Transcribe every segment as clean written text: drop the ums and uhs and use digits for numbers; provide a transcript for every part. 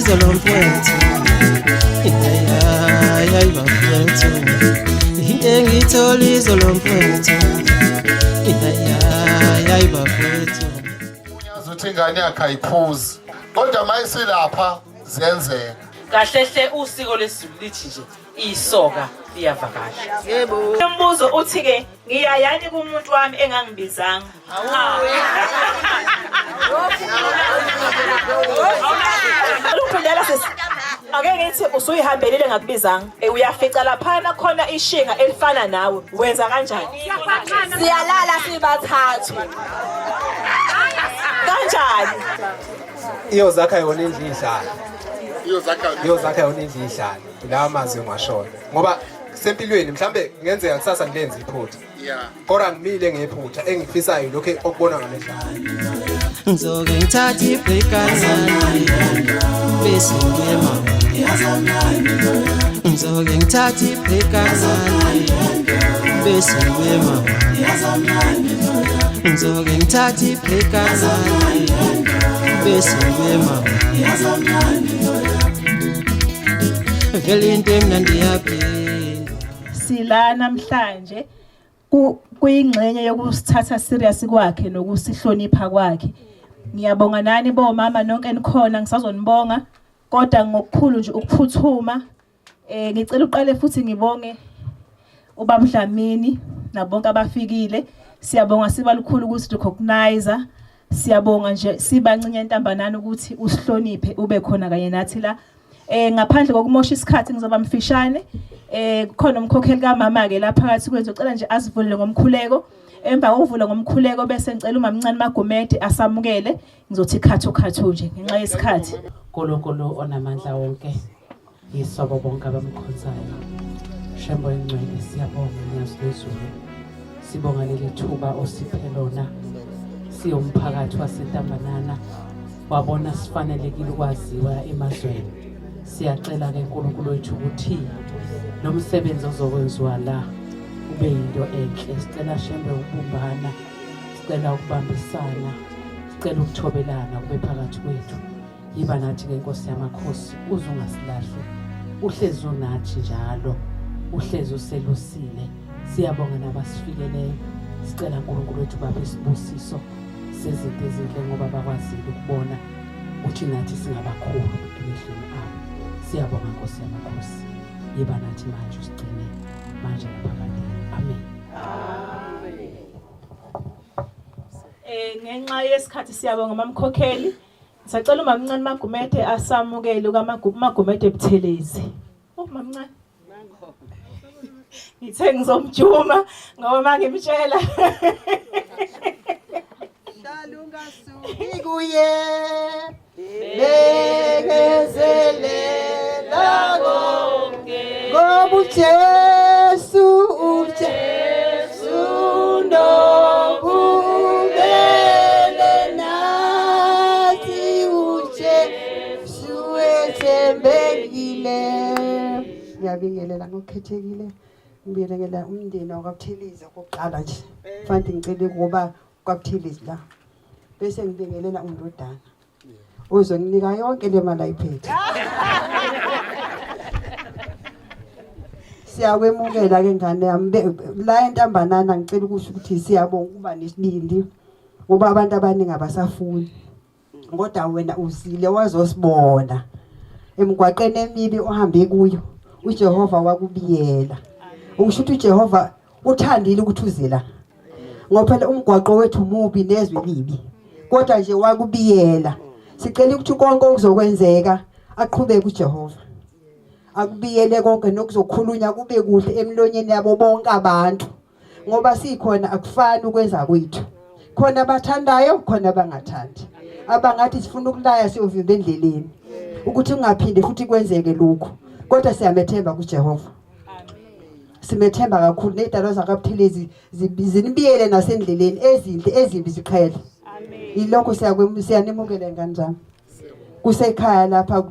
izolo mfowethu hayi bafowethu into engithola izolo mfowethu hayi bafowethu uyazi ingane yakhe ayiphuzi kodwa mayisilapha ziyenzeka kahle hle usiko lesizulu lithi nje isoka liyavakasha. Yebo. Umbuzo uthi ke ngiyayani kumuntu wami engangibizanga. Uphindela sisi. Ake ngithi usuyihambelile ngakubizanga. Uyafica laphana khona ishinga elifana nawe. Wenza kanjani? Siyalala sibathathu. Kanjani? Iyozakha yona indlu ihlala. Iyozakha yona indlu ihlala. Lawa mazwi ngwashona. Ngoba sempilweni mhlambe ngenzeka kusasa ngilenza iphutha. Kodwa ngimile ngephutha engifisayo lokho okubona ngamehlo. Ngizoke ngithathe ibreak kancane bese ngiyema. Ngizoke ngithathe ibreak kancane bese ngiyema. Ngizoke ngithathe ibreak kancane bese ngiyema. Vele into emnandi yaphinda. Sila namhlanje kuyingxenye yokusithatha serious kwakhe nokusihlonipha kwakhe. Ngiyabonga nani bomama nonke enikhona ngisazonibonga kodwa ngokukhulu nje ukuphuthuma ngicela uqale futhi ngibonge ubaba Dlamini nabonke abafikile. Siyabonga sibalukhulu ukuthi recognize. Siyabonga nje sibancinye entambanana ukuthi usihloniphe ube khona kanye nathi la. Ngaphandle kokumosha isikhathi ngizoba mfishane. Kukhona umkhokheli kaMama ke lapha phakathi kwenze ucela nje asivulele ngomkhuleko. Emva kokuvula ngomkhuleko bese ngicela uMamncane Magumede asamukele. Ngizothi khatho nje ngenxa yesikhathi. Nkulunkulu onamandla wonke. Yisobo bonke abamkhonzayo. Shembo engcwele siyabonga ngiyazizulu. Sibonga leli thuba osiphe lona. Siyomphakathi waseNtambanana. Wabona sifanelekile ukwaziwa emazweni. Siyacela ke uNkulunkulu wethu ukuthi lo msebenzi ozokwenziwa la ube into enhle. Sicela Shembe ukubumbana, sicela ukubambisana, sicela ukuthobelana kube phakathi kwethu. Yiba nathi ke Nkosi yamakhosi uzungasilahle. Uhlezi unathi njalo. Uhlezi uselusile. Siyabonga nabasifikeleyo. Sicela uNkulunkulu wethu baba isibusiso sezinto ezinhle ngoba bakwazile ukubona uthi nathi singabakhulu emehlweni abo. Siyabonga Nkosi yamakhosi. Yiba nathi manje usigcine manje naphakade. Amen. Ngenxa yesikhathi siyabonga mamkhokheli. Sicela uMamncane Magumede asamukele uMagumede Buthelezi. Mamncane. Ngithe ngizomjuma ngoba mangimtshela. Dalungasuki kuye bekezelela konke ngoba uJesu nobubele nathi uJesu ethembekile. Ngiyabingelela ngokukhethekile. Ngibingelela umndeni wakwaButhelezi okokuqala nje. Mfandi ngicela ukuba kwaButhelezi la. Bese ngibingelela uNdodana. Uzonginika yonke le mali ayiphethe. Siyakwemukela ke ngane yami la eNtambanana ngicela ukusho ukuthi siyabonga ukuba nesibindi ngoba abantu abaningi abasafuni. Kodwa wena uzile wazosibona emgwaqeni emibi ohambe kuyo. uJehova wakubiyela. Ukusho ukuthi uJehova uthandile ukuthi uze la. Ngoba phela umgwaqo wethu mubi nezwe libi. Kodwa nje wakubiyela. Sicela ukuthi konke okuzokwenzeka aqhubeke uJehova. Akubiyele konke nokuzokhulunywa kube kuhle emlonyeni yabo bonke abantu. Ngoba sikhona akufani ukwenza kwethu. Khona abathandayo, khona abangathandi. Abangathi sifuna ukulaya siyovimba endleleni. Ukuthi ungaphinde futhi kwenzeke lokho. Kodwa siyamethemba kuJehova. Simethemba kakhulu nezidalwa zakwaButhelezi zinibiyele nasendleleni ezinhle ezimbi ziqhele. Ilokho siyanimukela ngane zami. Kusekhaya lapha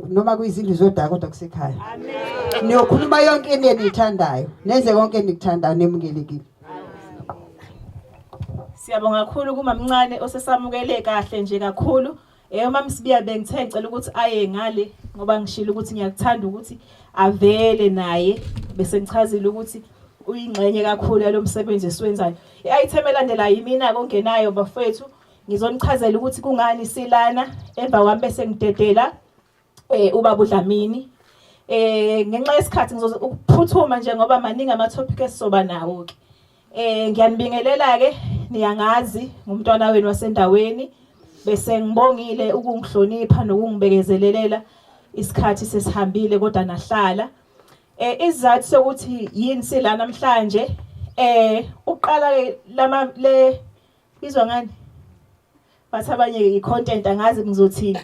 noma kuyizindlu zodaka kodwa kusekhaya. Amen. Niyokhuluma yonke eniyithandayo. Nenze konke enikuthandayo nemukelekile. Siyabonga kakhulu kuMamncane osesamukele kahle nje kakhulu. Umama Sibiya bengithe ngicela ukuthi aye ngale ngoba ngishilo ukuthi ngiyakuthanda ukuthi avele naye bese ngichazile ukuthi uyingxenye kakhulu yalomsebenzi esiwenzayo. I-item elandela yimina kongenayo bafethu ngizonichazela ukuthi kungani silana emva kwami bese ngidedela ubaba uDlamini. Ngenxa yesikhathi ngizokuphuthuma nje ngoba maningi ama-topic esizoba nawo ke. Ngiyanibingelela ke niyangazi ngumntwana wenu wasendaweni bese ngibongile ukungihlonipha nokungibekezelelela isikhathi sesihambile kodwa nahlala. Isizathu sokuthi yini sila namhlanje uqala le bizwa ngani bathi abanye i-content angazi ngizothini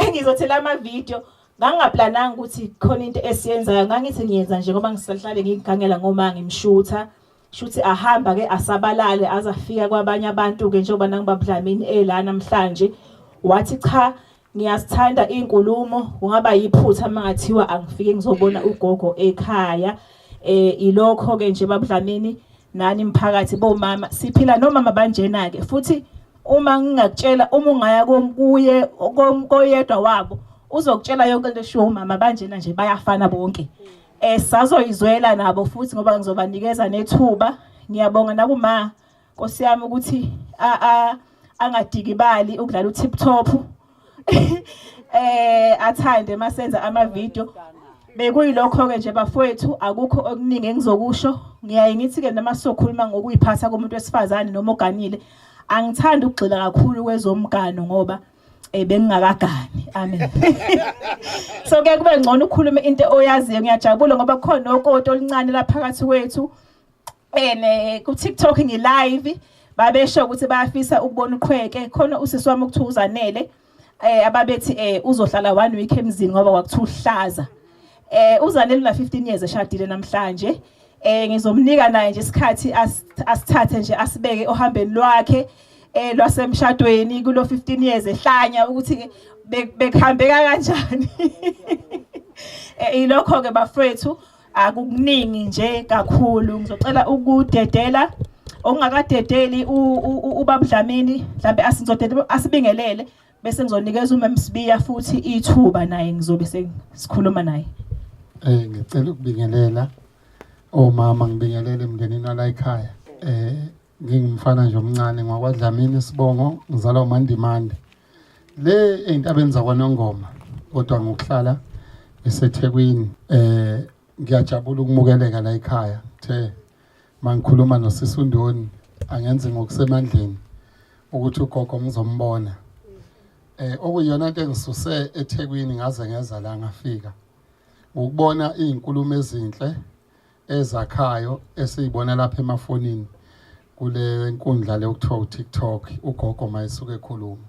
ngizothela ama-video ngangaplananga ukuthi khona into esiyenzayo ngangithi ngiyenza nje ngoba ngisahlale ngigangela ngoma ngimshutha shuthi ahamba ke asabalale azafika kwabanye abantu ke njengoba nangibaBdlamini la namhlanje wathi cha ngiyasithanda inkulumo kungaba yiphutha mangathiwa angifike ngizobona ugogo ekhaya ilokho ke nje baBdlamini nani imphakathi bomama siphila nomama banjena ke futhi uma ngingakutshela uma ungaya kuye koyedwa wabo uzokutshela yonke into eshiwo umama banjena nje bayafana bonke. Sazoyizwela nabo futhi ngoba ngizobanikeza nethuba. Ngiyabonga nakuma Nkosi yami ukuthi angadikibali ukudlala uTikTok. Athande masenza ama-video. Bekuyilokho ke nje bafowethu akukho okuningi engizokusho. Ngiyaye ngithi ke noma sokhuluma ngokuyiphatha komuntu wesifazane noma oganile angithandi ukugxila kakhulu kwezomgano ngoba bengingakagani. Amen. So ke kube ngcono ukukhuluma into oyaziyo. Ngiyajabula ngoba khona okoti olincane la phakathi kwethu ku TikTok ngi-live babesho ukuthi bayafisa ukubona uqhweke khona usisi wami ukuthuzanele ababethi uzohlala 1 week emzini ngoba kwakuthu uhlaza. Uzanele na 15 years eshadile namhlanje. Ngizomnika naye nje isikhathi asithathe nje asibeke ohambeni lwakhe lwasemshadweni kulo 15 years ehlanya ukuthi bekhambeka kanjani. Ilokho ke bafethu akukuningi nje kakhulu ngizocela ukudedela ongakadedeli ubaBdlamini mhlambe asizodedela asibingelele bese ngizonikeza uMam Sibiya futhi ithuba naye ngizobe sesikhuluma naye. Ngicela ukubingelela omama ngibingelele emndenini wala ekhaya. Ngingumfana nje omncane ngwakwaDlamini Sibongo ngizalwa uMandimande. Le into abenza kwaNongoma kodwa ngokuhlala eseThekwini ngiyajabula ukumukeleka la ekhaya. The mangikhuluma noSisi uNdoni angenze ngokusemandleni ukuthi ugogo ngizombona. Okuyona into engisuse eThekwini ngaze ngeza la ngafika. Ukubona izinkulumo ezinhle ezakhayo esizibona lapha emafonini kule nkundla le okuthiwa uTikTok ugogo mayisuke ekhuluma.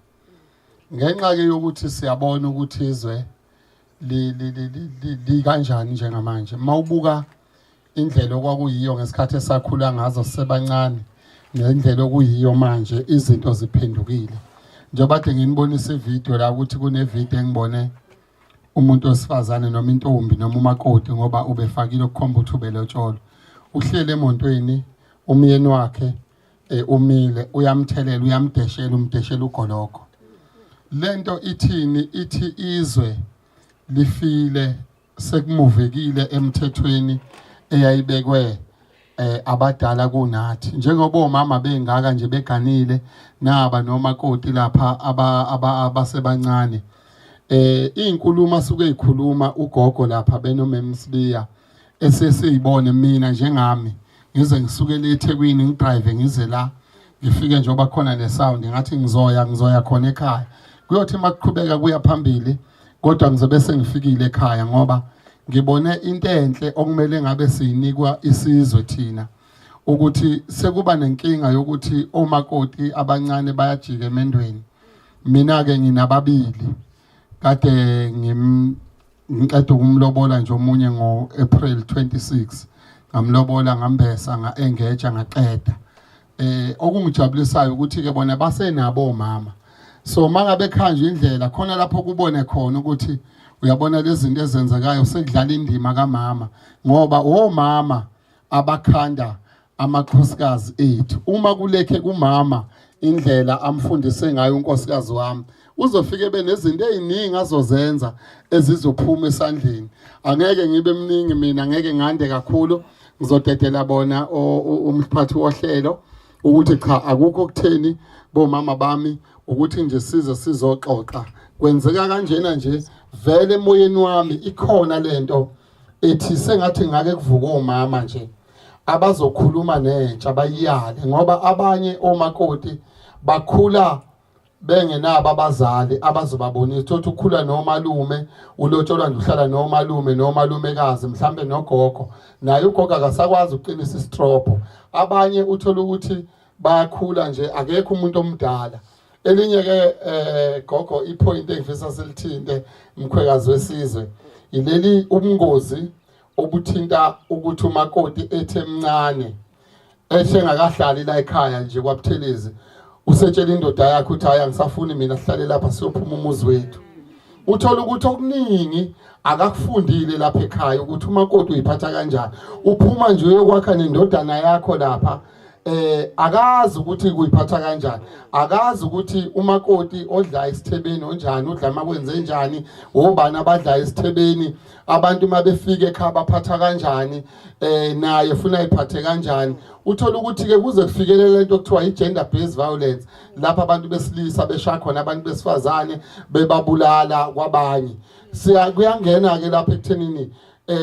Ngenxa ke ukuthi siyabona ukuthi izwe li kanjani njengamanje. Mawubuka indlela okwakuyiyo ngesikhathi esakhula ngazo sebancane nendlela okuyiyo manje izinto ziphendukile. Njengoba kade nginibonisa ivideo la ukuthi kune video engibone umuntu osifazane noma intombi noma umakoti ngoba ubefakile ukukhomba ukuthi ubelotsholo. Uhlele emontweni umyeni wakhe umile uyamthelela uyamdeshela umdeshela ugoloko. Lento ithini ithi izwe lifile sekumuvekile emthethweni eyayibekwe abadala kunathi njengoba omama bengaka nje beganile naba nomakoti lapha abasebancane. Izinkulumo asuke ezikhuluma ugogo lapha benoMam Sibiya esesiyibone mina njengami ngize ngisukele eThekwini ngidrive ngize la ngifike njengoba khona le sound ngathi ngizoya khona ekhaya kuyothi makuqhubeka kuya phambili kodwa ngizobe sengifikile ekhaya ngoba ngibone into enhle okumele ngabe siyinikwa isizwe thina ukuthi sekuba nenkinga yokuthi omakoti abancane bayajika emendweni. Mina ke nginababili kade ngiqeda ukumlobola nje omunye ngo-April 26 ngamlobola ngambesa nga-engage ngaqeda. Okungijabulisayo ukuthi ke bona basenabo omama. So mangabe khanje indlela khona lapho kubone khona ukuthi uyabona lezi zinto ezenzekayo sekudlala indima kaMama ngoba omama abakhanda amakhosikazi ethu. Uma kulekhe kuMama indlela amfundise ngayo unkosikazi wami uzofike benezinto eziningi azozenza ezizophuma esandleni. Angeke ngibe mningi mina, angeke ngande kakhulu, ngizodedela bona umphathi wohlelo ukuthi cha akukho kutheni bomama bami ukuthi nje sizoxoxa. Kwenzeka kanjena nje vele emoyeni wami ikhona lento ethi sengathi ngake kuvuka omama nje abazokhuluma nentsha bayiyale, ngoba abanye omakoti bakhula bengenabo abazali abazobabonisa. Thothi ukhula nomalume, ulotsholwa nje uhlala nomalume nomalumekazi, mhlambe nogogo, naye ugogo akasakwazi uqinisa isitropho. Abanye uthola ukuthi bayakhula nje akekho umuntu omdala. Elinye ke gogo ipoint engifisa silithinte mkhwekazi wesizwe ileli ubungozi obuthinta ukuthi umakoti ethe mncane engakahlali la ekhaya nje kwaButhelezi usetshela indoda yakhe ukuthi hayi angisafuni mina sihlale lapha siyophuma umuzi wethu. Uthola ukuthi okuningi akakufundile lapha ekhaya ukuthi umakoti uyiphatha kanjani. Uphuma nje uyokwakha nendodana yakho lapha akazi ukuthi kuyiphatha kanjani, akazi ukuthi umakoti odla isithebeni onjani, udla makwenze njani, obani abadla isithebeni, abantu mabefika ekhaya baphatha kanjani, naye ufuna iphathe kanjani. Uthola ukuthi ke kuze kufikelela into okuthiwa i-gender based violence, lapha abantu besilisa beshaya khona abantu besifazane bebabulala kwabanye. Kuyangena ke lapha ekuthenini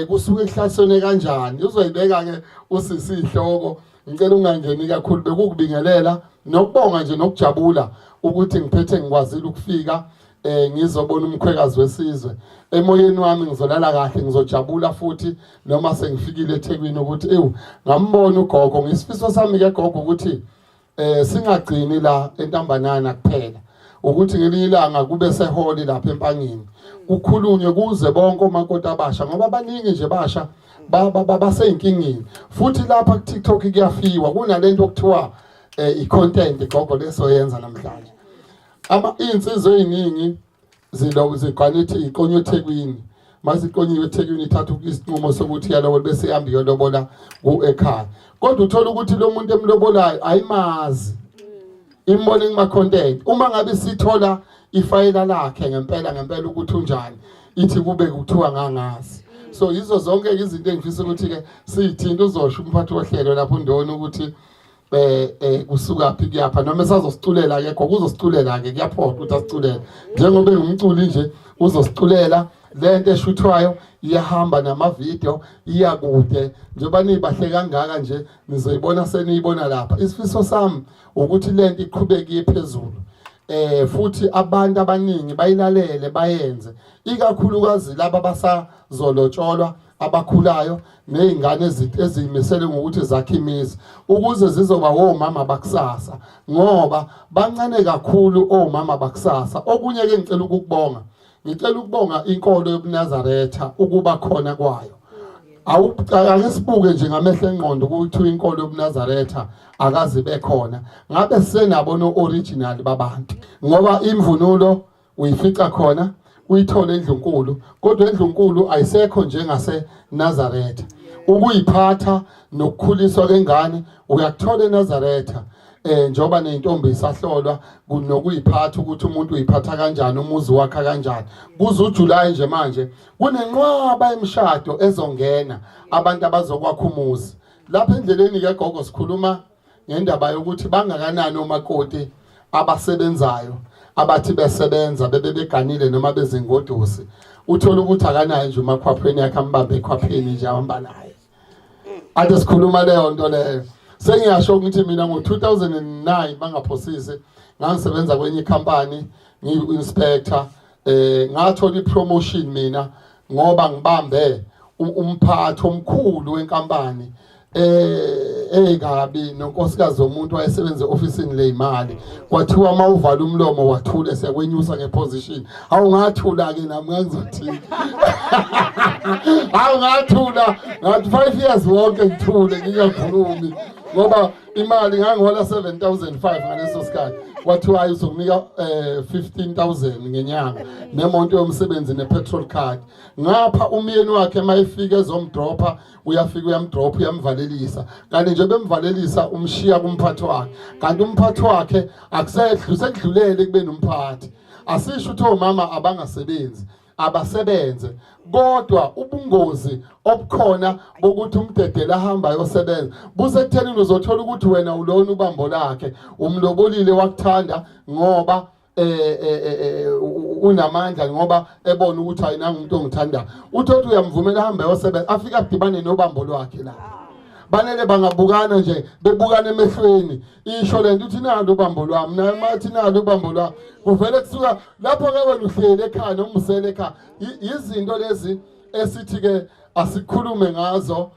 kusuke ihlasone kanjani. Uzoyibeka ke usisihloko. Ngicela ungangeni kakhulu, bekukubingelela nokubonga nje nokujabula ukuthi ngiphethe ngikwazile ukufika ngizobona umkhwekazi wesizwe. Emoyeni wami ngizolala kahle, ngizojabula futhi noma sengifikile eThekwini ukuthi ngambona ugogo. Ngisifiso sami ke gogo ukuthi singagcini la eNtambanana kuphela, ukuthi ngelinye ilanga kube seholi lapha eMpangeni kukhulunywe kuze bonke omakoti abasha, ngoba abaningi nje basha basey'inkingeni. Futhi lapha ku TikTok kuyafiwa kunalento okuthiwa i-content gogo lesoyenza namhlanje. Insizwe eziningi zigcwanithi iqonywe eThekwini, masiqonyiwe eThekwini ithatha isinqumo sokuthi yalobola bese ihamba iyolobola ekhaya. Kodwa uthola ukuthi lo muntu emlobolayo ayimazi, imbone kuma-content. Uma ngabe sithola ifayela lakhe ngempela ukuthi unjani, ithi kube kuthiwa ngangazi. So yizo zonke izinto engifisa ukuthi ke siyithinta uzosho umphathi wohlelo lapho ndona ukuthi kusuka phi kuyapha, noma esazosiculela ke kuzosiculela ke kuyaphoqa ukuthi asiculele njengoba engumculi nje uzosiculela lento eshuthwayo iyahamba namavideo iyakude njengoba nibahle kangaka nje nizoyibona seniyibona lapha. Isifiso sami ukuthi lento iqhubeke iphezulu, futhi abantu abaningi bayilalele bayenze, ikakhulukazi laba basazolotsholwa abakhulayo nezingane ezimisele ngokuthi zakhe imizi ukuze zizoba omama bakusasa, ngoba bancane kakhulu omama bakusasa. Okunye ke ngicela ukubonga inkolo yobuNazaretha ukuba khona kwayo. Ake sibuke nje ngamehlo engqondo ukuthi inkolo yobuNazaretha akazi bekhona, ngabe senabo no-original babantu, ngoba imvunulo uyifica khona uyithole eNdlunkulu, kodwa eNdlunkulu ayisekho njengaseNazaretha. Ukuyiphatha nokukhuliswa kwengane uyakuthola eNazaretha, njengoba nentombi isahlolwa kunokuyiphatha ukuthi umuntu uyiphatha kanjani, umuzi wakha kanjani. Kuze uJuly nje manje kunenqwaba emshado ezongena abantu abazokwakha umuzi. Lapha endleleni ke gogo sikhuluma ngendaba yokuthi bangakanani omakoti abasebenzayo abathi besebenza bebeganile noma bezingodosi. Uthola ukuthi akanayo nje umakhwapheni yakhe ambambe ekhwapheni nje ahamba naye. Ade sikhuluma leyo nto leyo. Sengiyasho ukuthi mina ngo-2009 bangaphosisi ngangisebenza kwenye ikhampani ngiyi-inspector, ngathola i-promotion mina ngoba ngibambe umphathi omkhulu wenkampani kabi nonkosikazi womuntu wayesebenza e-ofisini ley'mali. Kwathiwa mawuvala umlomo wathule siyakwenyusa ngeposition. Hawu ngathula ke nami ngangizothini. Hawu ngathula ngathi 5 years wonke ngithule ngingakhulumi ngoba imali ngangihola 7,500 ngaleso sikhathi. Kwathiwa uzokunika 15,000 ngenyanga nemonto yomsebenzi nepetrol card. Ngapha umyeni wakhe mayifika ezomdropha uyafika uyamdropha uyamvalelisa, kanti nje bemvalelisa umshiya kumphathi wakhe, kanti umphathi wakhe akusedlulele kube nomphathi. asisho ukuthi omama abangasebenzi, abasebenze, kodwa ubungozi obukhona bokuthi umdedela ahamba yosebenza busekuthenini uzothola ukuthi wena ulona ubambo lakhe, umlobolile wakuthanda ngoba unamandla, ngoba ebona ukuthi ayinanga umuntu ongithanda, uthi uyamvumela ahamba yosebenza afike adibane nobambo lwakhe la. Banele bangabukana nje, bebukana emehlweni, isho lento uthi nalo ubambo lwami, naye mathi nalo ubambo lwami, kuvele kusuka lapho ke wena uhlele ekhaya noma usele ekhaya. Izinto lezi esithi ke asikhulume ngazo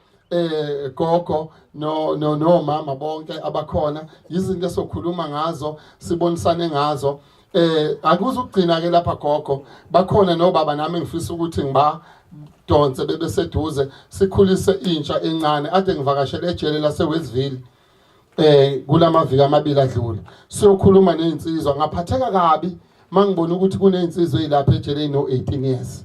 gogo no mama bonke abakhona, izinto esokhuluma ngazo, sibonisane ngazo. Akuzugcina ke lapha gogo, bakhona nobaba nami ngifisa ukuthi donse bebeseduze sikhulise intsha encane ade ngivakashele ejele laseWestville kulamaviki amabili adlule, siyokhuluma nezinsizwa. Ngaphatheka kabi mangibona ukuthi kunezinsizwa ezilapha ejeleni no18 years,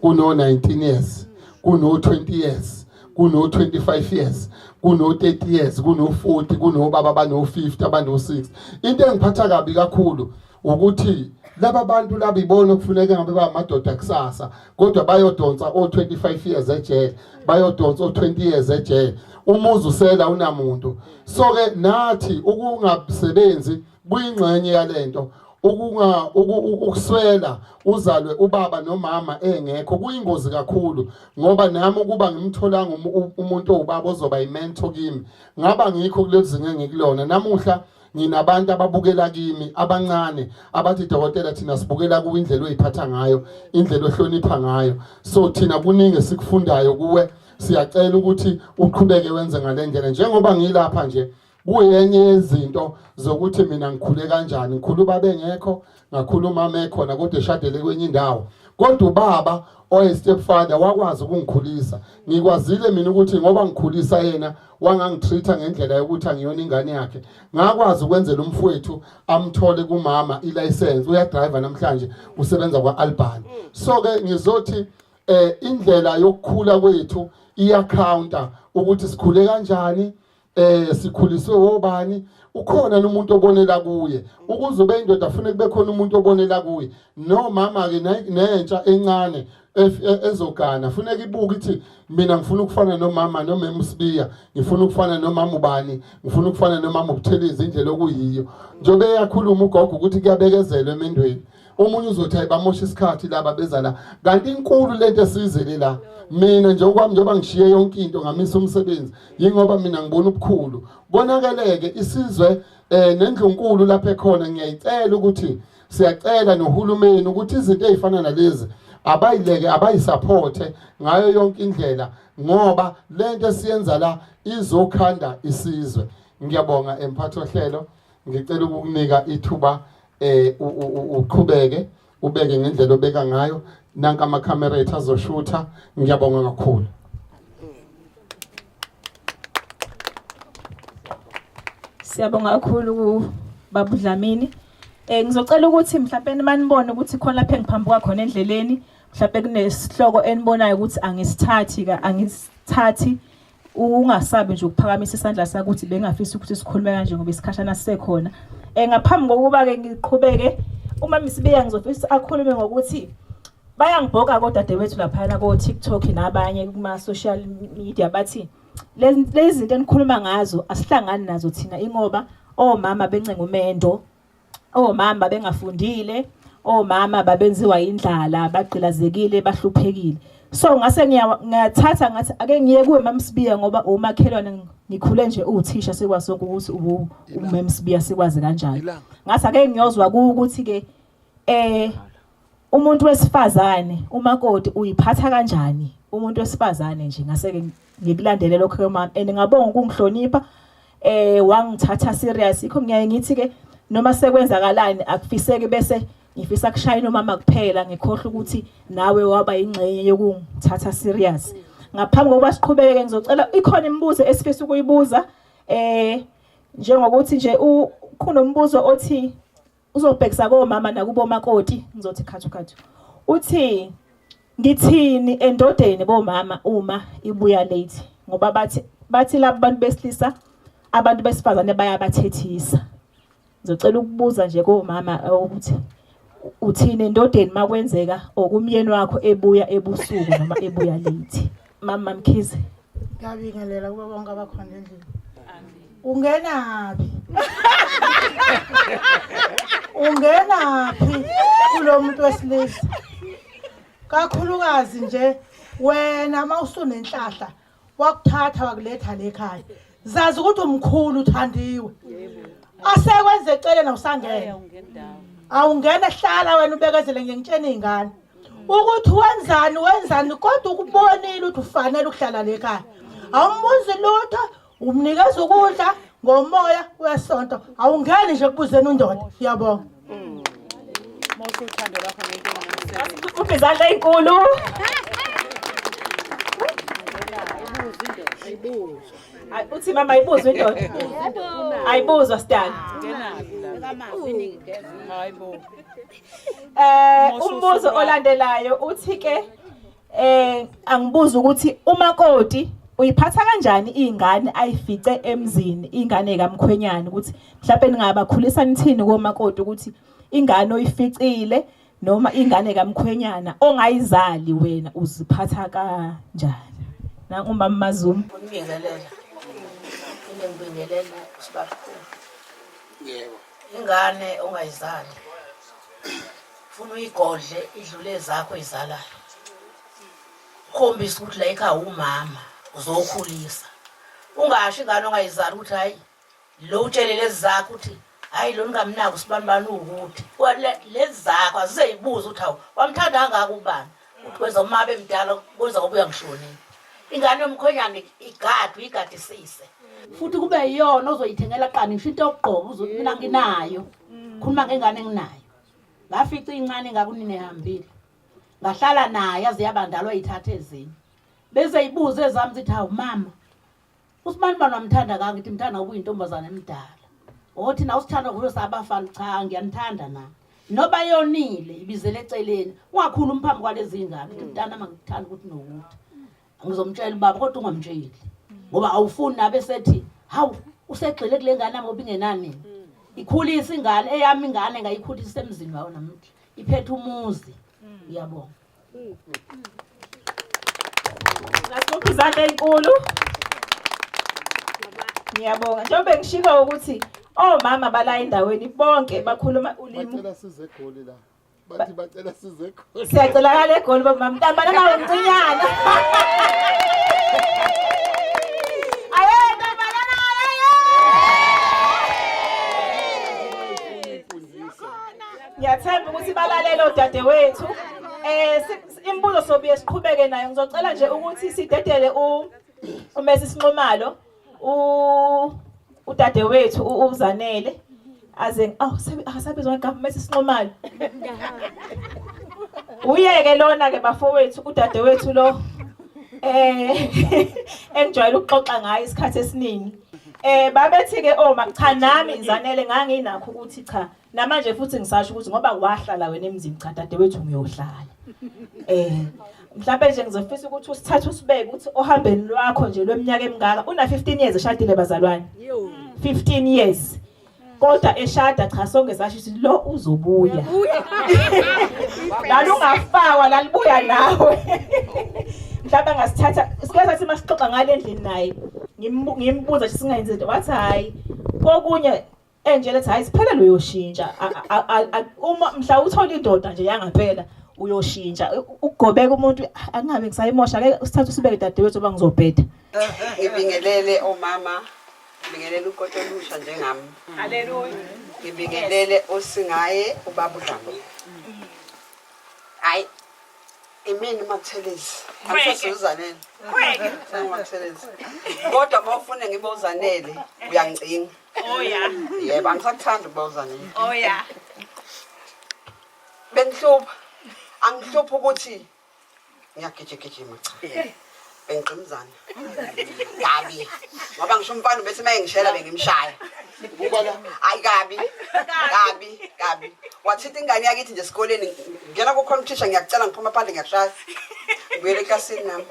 kuno 19 years, kuno 20 years, kuno 25 years, kuno 30 years, kuno 40, kuno baba bano 50, abano 60. Into engiphatha kabi kakhulu ukuthi laba bantu laba ibona kufuneka ngabe bamadoda kusasa, kodwa bayodonsa o25 years ejele, bayodonsa o20 years ejele, umuzi usela unamuntu. So ke nathi ukungasebenzi kuyingxenye yalento, ukuswela uzalwe ubaba nomama engekho kuyingozi kakhulu, ngoba nami ukuba ngimtholanga umuntu owubaba ozoba yimentor kimi, ngaba ngikho kulezinga ngikulona. Namuhla nginabantu ababukela kimi abancane abathi dokotela thina sibukela kuwe indlela oyiphatha ngayo, indlela ohlonipha ngayo, so thina kuningi sikufundayo kuwe, siyacela ukuthi uqhubeke wenze ngalendlela. Njengoba ngilapha nje kuyenye yezinto zokuthi mina ngikhule kanjani, ngikhulu babengekho, ngakhuluma mekhona kodwa eshadele kwenye indawo, kodwa ubaba stepfather wakwazi ukungikhulisa. Ngikwazile mina ukuthi ngoba ngikhulisa yena wangangitreata ngendlela yokuthi angiyona ingane yakhe, ngakwazi ukwenzela umfowethu amthole kumama ilicense, uyadrive namhlanje usebenza kwaAlban. So ke ngizothi indlela yokukhula kwethu iyacounter ukuthi sikhule kanjani, sikhuliswe obani, ukhona nomuntu obonela kuye. Ukuze ube indoda afune kube khona umuntu obonela kuye. No mama ke nentsha encane ezogana funeka ibuka ukuthi mina ngifuna ukufana nomama nomama uSibiya, ngifuna ukufana nomama ubani, ngifuna ukufana nomama uButhelezi, indlela okuyiyo. Njobe yakhuluma ugogo ukuthi kuyabekezelwa emendweni, omunye uzothi ayibamosha isikhathi laba bezala, kanti inkulu lento esizele la. Mina nje okwami njoba ngishiye yonke into ngamisa umsebenzi yingoba mina ngibona ubukhulu bonakeleke isizwe nendlunkulu lapha ekhona. Ngiyayicela ukuthi siyacela nohulumeni ukuthi izinto ezifana nalezi abayileke, abayisupporte ngayo yonke indlela, ngoba lento esiyenza la izokhanda isizwe. Ngiyabonga emphatho hlelo, ngicela ukukunika ithuba uqhubeke ubeke ngendlela obeka ngayo, nanka amakhamera ethu azoshutha. Ngiyabonga kakhulu. Siyabonga kakhulu Baba Dlamini. Ngizocela ukuthi mhlawumbe manibone ukuthi khona lapha engiphambuka khona endleleni, mhlawumbe kunesihloko enibonayo ukuthi angisithathi, ungasabi nje ukuphakamisa isandla sakho ukuthi bengafisi ukuthi sikhulume kanje ngoba isikhashana sisekhona. Ngaphambi kokuba ke ngiqhubeke, uma Msibiya ngizofisa akhulume ngokuthi bayangibhoka kodadewethu lapha ko TikTok nabanye kuma social media bathi lezi zinto enikhuluma ngazo asihlangani nazo thina, ingoba omama bencenga umendo, omama bengafundile, omama babenziwa indlala, bagqilazekile, bahluphekile. So ngase ngiyathatha ngathi ake ngiye kuwe Msibiya ngoba umakhelwane ngikhule nje uthisha sekwasonke ukuthi uMsibiya sikwazi kanjani. Ngase ake ngiyozwa ukuthi ke umuntu wesifazane umakoti uyiphatha kanjani umuntu wesifazane nje. Ngase ke ngikulandele lokho mama and ngabonga ukungihlonipha, wangithatha serious. Ikho ngiyaye ngithi ke noma sekwenzakalani akufiseke bese ngifisa kushayina umama kuphela, ngikhohle ukuthi nawe waba ingxenye yokungithatha serious. Ngaphambi kokuba siqhubeke ngizocela ikhona imibuzo esifisa ukuyibuza, njengokuthi nje kunombuzo othi uzobhekisa komama nakubo makoti. Ngizothi khathu uthi ngithini endodeni bomama uma ibuya late, ngoba bathi labo bantu besilisa abantu besifazane bayabathethisa. Ngizocela ukubuza nje komama ukuthi uthini endodeni makwenzeka okumyeni wakho ebuya ebusuku noma ebuya late. Mama Mkhize. Ngiyabingelela kubo bonke abakhona endlini. Ungenaphi? Ungenaphi kulo muntu wesilisa? Kakhulukazi nje wena mawusunenhlahla wakuthatha wakuletha le ekhaya. Zazi ukuthi umkhulu uthandiwe. Asekwenze ecele na usangena. Awungena hlala wena ubekezele ngiyangitshena izingane. Ukuthi wenzani kodwa ukubonile ukuthi ufanele ukuhlala le ekhaya. Awumbuzi lutho, umnikeza ukudla ngomoya wesonto. Awungeni nje kubuzeni undoda. Ngiyabonga. Mose uthando lakho ngeke Upizandla enkulu. Uthi mama ayibuzwe indoda. Ayibuzwa Stan. hayibo. Umbuzo olandelayo uthi ke angibuza ukuthi umakoti uyiphatha kanjani izingane ayifice emzini ingane kaMkhwenyana ukuthi mhlawumbe ningabakhulisa nithini komakoti ukuthi ingane oyificile noma ingane kaMkhwenyana ongayizali wena uziphatha kanjani. Na umama Mazuma. Ngibingelela. Ngibingelela sibakhulu. Yebo. Ingane ongayizali. Ufuna uyigodle idlule zakho izalayo. Khombisa ukuthi la ekhaya umama uzokhulisa. Ungasho ingane ongayizali ukuthi hayi lo utshele lezi zakho ukuthi hayi lo ningamnaki usibanibani ukuthi. Lezi zakho azizeyibuza ukuthi hawu wamthanda kangaka ubani. Uthi kwenza uma bemdala kwenza ngoba uyangishonela. Ingane yomkhwenyana igadwe igadisise. Futhi kube yiyona ozoyithengela qani ngisho into yokugqoka uzothi mina nginayo. Khuluma ngengane enginayo. Ngafica incane ngakunini ehambile. Ngahlala naye yaze yabandalwa ithathe ezini. Bese ibuze ezami zithi hawu mama. Usibani bani wamthanda kanga ngithi mthanda ngoba uyintombazana emdala. Othi na usithanda kulo sabafana cha ngiyanithanda na. Noba yonile ibizele eceleni. Ungakhuluma phambi kwalezi ingane ngithi mntana mangikuthanda ukuthi nokuthi. Ngizomtshela ubaba kodwa ungamtsheli. Ngoba awufuni nabe sethi hawu usegxile kule ngane nami ngoba ingenani. Ikhulisa ingane eyami ingane ngayikhulisa emzini wayo namuhla. Iphethe umuzi. Ngiyabonga. Nasiphuphizandla enkulu. Ngiyabonga. Njengoba ngishilo ukuthi omama bala endaweni bonke bakhuluma ulimi. Bacela size eGoli la. Bathi bacela size eGoli. Siyacela kale eGoli baba mntambana nawe umcinyana. Ngiyathemba ukuthi balalela odadewethu. Imbuzo sobuye siqhubeke nayo. Ngizocela nje ukuthi sidedele uMesi Sinxumalo udadewethu uZanele aze asabizwa ngegama Mesi Sinxumalo. Uyeke lona ke bafowethu udadewethu lo enjoyela ukuxoxa ngayo isikhathi esiningi. Babethi ke oma cha nami Zanele nganginakho ukuthi cha namanje futhi ngisasho ukuthi ngoba wahlala wena emzini cha dadewethu ngiyohlala. Mhlawumbe nje ngizofisa ukuthi usithathe usibeke ukuthi ohambeni lwakho nje lweminyaka emingaka una 15 years eshadile bazalwane. 15 years. Kodwa eshada cha sonke sasho ukuthi lo uzobuya. La ungafakwa la libuya nawe. Mhlawumbe ngasithatha sikwenza sithi masixoxa ngale endlini naye. Ngimbuza nje singayenzi into wathi hayi kokunye enjele ethi hayi siphela lo yoshintsha uma mhla uthola indoda nje yangaphela uyoshintsha ukugobeka umuntu angabe ngisayimosha ake usithathe usibeke dadewethu oba ngizobheda. Ngibingelele omama, ngibingelele ugogo olusha njengami. Haleluya. Ngibingelele osingaye ubaba uDlambo. Hayi imini Mathelezi. Angisazuzanele. Kweke. Mathelezi. Kodwa mawufuna ngibozanele uyangcinga. Oh yeah. Yebo angisakuthanda ukubozanele. Oh yeah. Bengihlupha. Angihlupha ukuthi ngiyagijigijima cha. Bengqimzana. Gabi. Ngoba ngisho umfana bese mayengishela bengimshaya. Hayi Gabi. Wathithi ingane yakithi nje esikoleni ngena ku competition ngiyakucela ngiphuma phandle ngiyakushaya. Ngibuyele eklasini nami.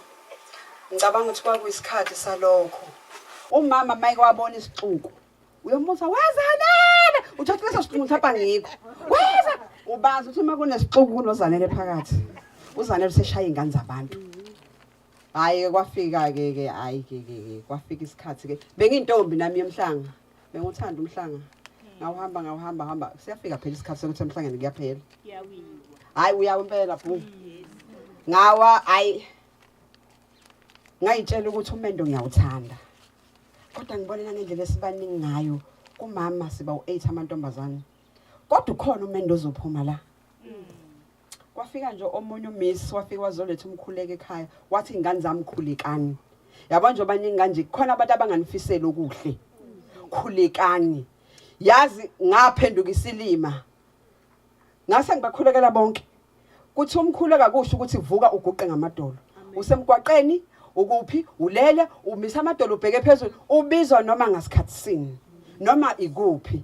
Ngicabanga ukuthi kwakuyisikhathi salokho. Umama mayike wabona isixuku. Uyomusa wazanele. Uthatha leso sixuku thapha ngikho. Weza Ubazi ukuthi uma kunesixuku kunoZanele phakathi. uZanele useshaya ingane zabantu. Hayi kwafika ke hayi ke kwafika isikhathi ke. Bengintombi nami emhlanga. Benguthanda umhlanga. Ngawuhamba siyafika phela isikhathi sokuthi emhlangeni kuyaphela. Hayi uyawo impela bhu. Ngawa hayi ngayitshela ukuthi umendo ngiyawuthanda. Kodwa ngibonela ngendlela esibaningi ngayo kumama siba u8 amantombazane. Kodwa ukhona umendo ozophuma la. Kwafika nje omunye uMiss wafika wazoletha umkhuleko ekhaya wathi ingane zami khulekani. Yabo nje abaningi kanje khona abantu abanganifisela okuhle. Khulekani. Yazi ngaphenduka isilima. Ngase ngibakhulekela bonke. Kuthi umkhuleka kusho ukuthi vuka uguqe ngamadolo. Usemgwaqeni ukuphi ulele umisa amadolo ubheke phezulu ubizwa noma ngasikhathi sini noma ikuphi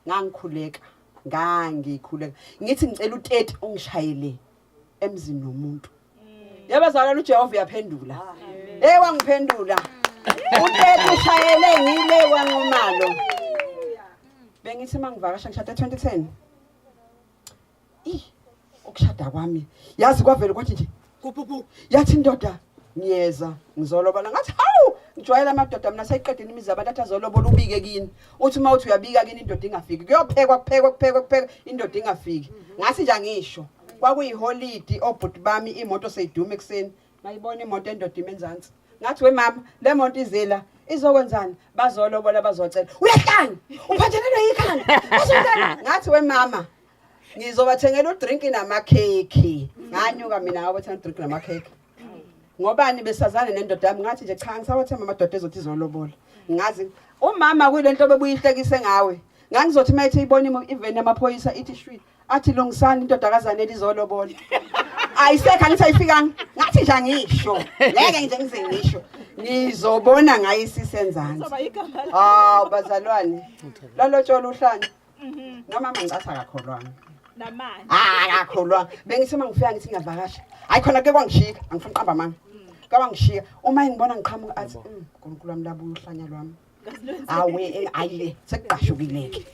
ngangikhuleka ngangikhuleka ngithi ngicela u30 ungishayele emzini nomuntu yabazalwana uJehova yaphendula wangiphendula u30 ushayele ngile wangumalo bengithi mangivakasha ngishada 2010 ukushada kwami yazi kwavela kwathi nje yathi indoda ngiyeza ngizolobola ngathi hawu ngijwayela amadoda mina sayiqedeni imizi abantu athazolobola ubike kini uthi uma uthi uyabika kini indoda ingafiki kuyophekwa indoda ingafiki ngasi nje ngisho kwakuyiholidi obhuti bami imoto seyidume ekseni ngayibona imoto endoda imenzansi ngathi we mama le moto izela izokwenzani bazolobola bazocela uyahlanga uphathelelwe yikhanda bazocela ngathi we mama ngizobathengela udrink namakheki nganyuka mina ngabathenga udrink namakheki ngobani besazana nendoda yami ngathi nje cha ngisawathemba amadoda ezothi izolobola ngazi umama kuyilento bebuyihlekise ngawe ngangizothi mayithe ibona even amaphoyisa ithi shwi athi lungisani indodakazane elizolobola ayisekho ngithi ayifikanga ngathi nje ngisho ngeke nje ngize ngisho ngizobona ngayo isisenzansi bazalwane lalotshola uhlanje noma ngicatha kakholwanga namanje akakholwanga bengithi mangifika ngithi ngiyavakasha hayi khona ke kwangishika angifuna uqamba mama kawangishiya uma ngibona ngiqhamuka athi uNkulunkulu wami labuya uhlanya lwami awe ayile sekuqashukileke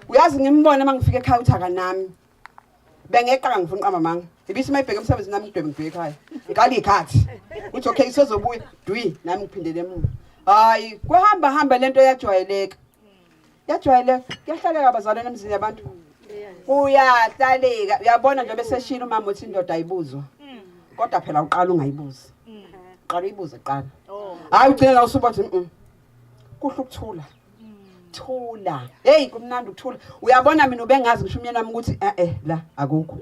uyazi ngimbona mangifika ekhaya uthi akanami bengeqa ngifuna uqamba manga ibisi mayibheke umsebenzi nami ngidwebe ngibheke ekhaya ngikali ikhathi uthi okay isozobuya dwi nami ngiphindele emuva hayi kuhamba lento yajwayeleka kuyahlaleka abazalwane emzini yabantu uyahlaleka uyabona nje bese shila umama uthi indoda ayibuzwa kodwa phela uqala ungayibuzi qala uyibuze qala hayi ugcina la usubathi kuhle ukuthula thula hey kumnandi ukuthula uyabona mina ubengazi ngisho umyeni nami ukuthi la akukho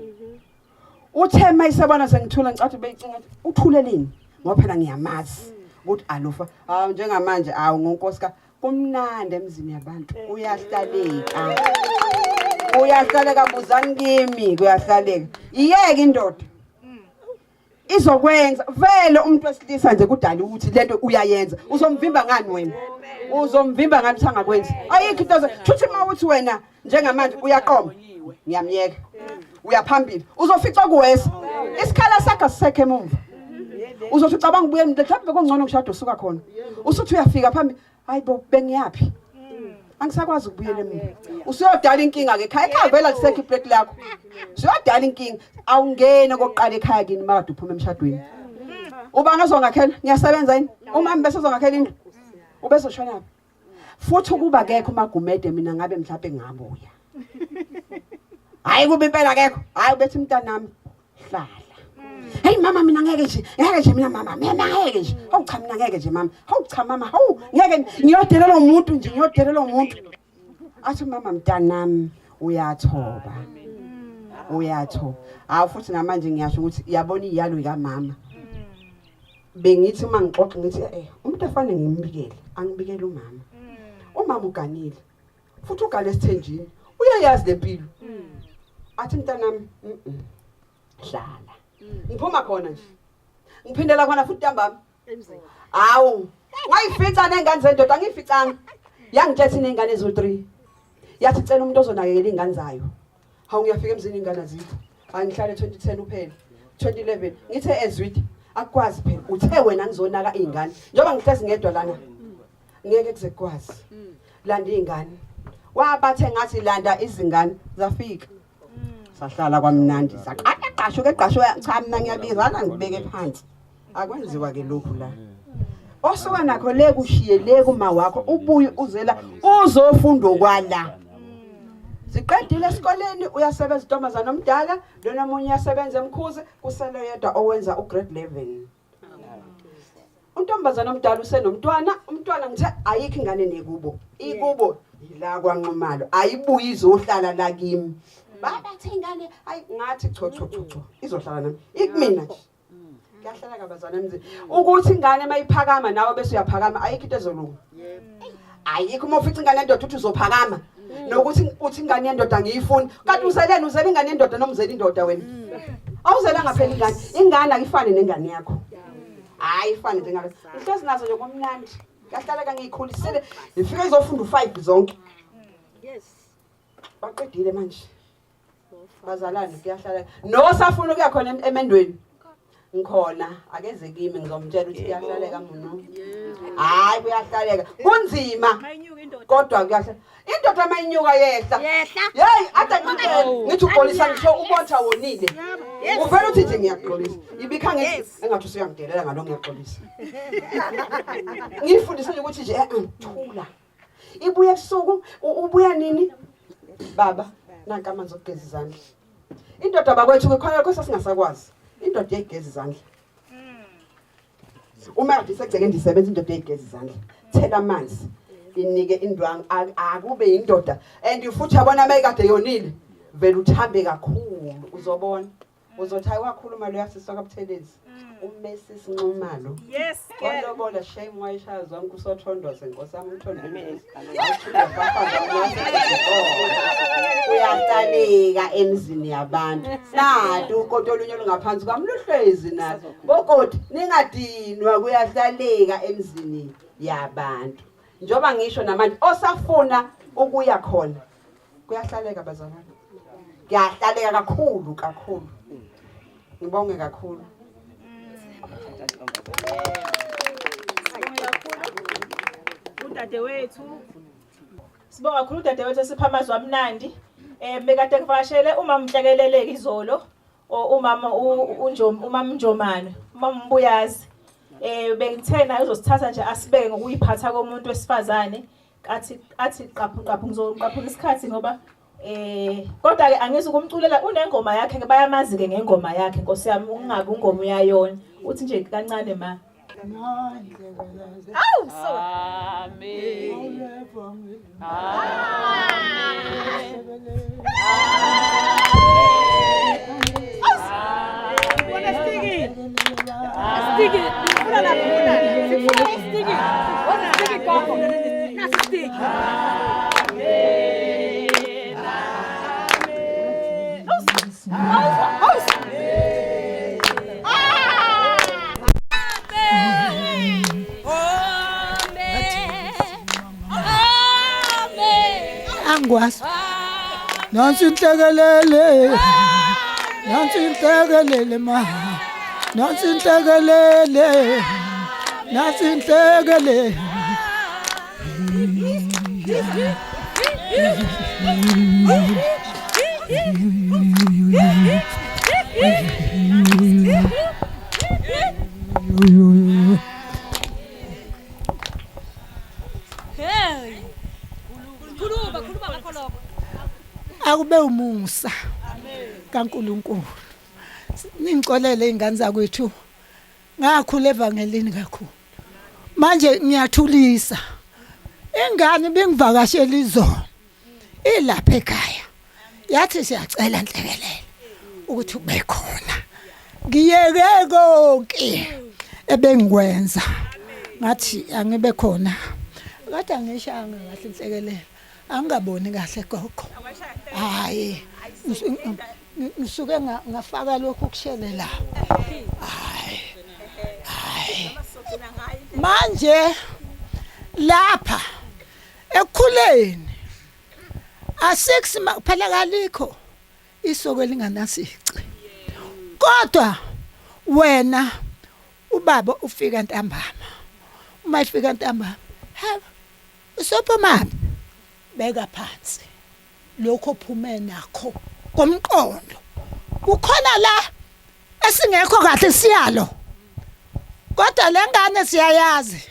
uthe mayisebona sengithula ngicathi beyicinga uthuleleni ngoba phela ngiyamazi ukuthi alofa njengamanje ngonkosika kumnandi emzini yabantu uyahlaleka buzani kimi kuyahlaleka iyeke indoda izokwenza vele umuntu wesilisa nje kudala ukuthi lento uyayenza uzomvimba ngani wena uzomvimba ngani thangakwenza ayikho into thuthi mawuthi wena njengamanje uyaqoma ngiyamyeka uyaphambili uzofica kuwesa isikhala sakhe sisekhe emuva uzothi ucabanga ubuye mhlawumbe kongcono kushada usuka khona usuthi uyafika phambili hayibo bengiyapi angisakwazi ukubuyela emuva usuyodala inkinga ke ekhaya vela lisekho iplate lakho usuyodala inkinga awungene kokuqala ekhaya kini makade uphuma emshadweni ubani ozongakhela ngiyasebenza yini umama bese uzongakhela indlu ubezoshona futhi ukuba kekho magumede mina ngabe mhlawumbe ngabuya hayi kube impela kekho hayi bethi mntanami hlala hey mama mina ngeke nje mina mama mina ngeke nje hawu cha mina ngeke nje mama hawu cha mama hawu ngeke ngiyodelela umuntu athi mama mntanami uyathoba futhi namanje ngiyasho ukuthi yabona iyalo ikamama bengithi uma ngixoxa ngithi umuntu afane ngimbikele angibikele umama uganile futhi ugale esithenjini uyayazi lempilo athi mntanami hlala ngiphuma khona nje ngiphindela khona futhi ntambama hawu ngayifica nengane zendoda angiyificanga yangithethe inengane ezo3 yathi cela umuntu ozonakekela ingane zayo hawu ngiyafika emzini ingane azikho angihlale 2010 uphela 2011 ngithe ezwidi akwazi phela uthe wena ngizonaka izingane njengoba ngihlezi ngedwa lana ngeke kuzekwazi landa izingane wabathe ngathi landa izingane zafika sahlala kwamnandi saqashuka cha mina ngiyabizana ngibeke phansi akwenziwa ke lokhu la osuka nakho le kushiye le kuma wakho ubuye uzela uzofunda okwala siqedile esikoleni uyasebenza intombazana omdala lona omunye uyasebenza emkhuze kusele yedwa owenza ugrade 11 untombazana omdala usenomntwana umntwana ngithe ayikho ingane nekubo ikubo ila kwanqumalo ayibuye izohlala la kimi bathi ingane ayi ngathi cho izohlala nami ikumina nje kuyahlala kabazana emzini ukuthi ingane mayiphakama nawe bese uyaphakama ayikho into ezolunga ayikho uma ufica ingane endoda uthi uzophakama nokuthi uthi ingane yendoda ngiyifuni kanti uzela ingane yendoda noma uzela indoda wena awuzela ngaphela ingane akifani nengane yakho hayi ifani njengalo ihlezi nazo nje komnandi kahlala kangikhulisile ifike izofunda u5 zonke baqedile manje bazalane kuyahlala nosafuna ukuya khona emendweni ngikhona akeze kimi ngizomtshela ukuthi kuyahlaleka muno hayi kuyahlaleka kunzima kodwa kuyahlala indoda mayinyuka yehla hey ade ngithi uxolisa ngisho ubotha wonile uvela uthi nje ngiyaxolisa ibikha ngithi engathi usuyangidelela ngalo ngiyaxolisa ngifundisa nje ukuthi nje thula ibuye ebusuku ubuya nini baba nanka amanzi okugeza izandla indoda bakwethu kukhona lokho sasingasakwazi indoda yegeza izandla uma kade sekugceke ndisebenza indoda yegeza izandla thela amanzi inike indwangu akube indoda and futhi yabona mayikade yonile vele uthambe kakhulu uzobona uzothi ayiwakhuluma lo yasisoka Buthelezi uMesi Sinxumalo yes lobola shame wayishaya zonke usothondoze nkosami umthondweni uyahlaleka emzini yabantu nathi ukodolunye olungaphansi kwamluhlezi nazo bokoti ningadinwa kuyahlaleka emzini yabantu njoba ngisho namanje osafuna ukuya khona kuyahlaleka bazalwane kuyahlaleka kakhulu ngibonge kakhulu udadewethu sibonga kakhulu udadewethu esiphamazwa amnandi bekade kuvashele uma umhlekeleleke izolo umama umama Njomane umama Mbuyazi bengithena uzosithatha nje asibeke ngokuyiphatha komuntu wesifazane athi qaphu ngizoqapha isikhathi ngoba kodwa ke angizi ukumculela unengoma yakhe ke bayamazi ke ngengoma yakhe Nkosi yami ungabe ungoma uyayona uthi nje kancane ma awu so amen Sticky. Pula na pula. Se pula sticky. What's sticky coco? Na sticky. Angwas. Nansi inhlekelele. Nansi inhlekelele ma. Nansi inhlekelele. Nansi inhlekelele. Akube umusa kaNkulunkulu ningicolele ingane zakwethu ngakhula evangelini kakhulu manje ngiyathulisa ingane bengivakashela izolo ilapha ekhaya yathi siyacela inhlekelele ukuthi ube khona ngiyeke konke ebengikwenza ngathi angibe khona kade angishanga kahle inhlekelele angaboni kahle gogo hayi ngisuke ngafaka lokhu kushelela hayi manje lapha ekukhuleni a6 phela kalikho isoko elinganasici kodwa wena ubaba ufika ntambama uma ifika ntambama usopho mama beka phansi lokho phume nakho ngomqondo ukhona la esingekho kahle siyalo kodwa lengane siyayazi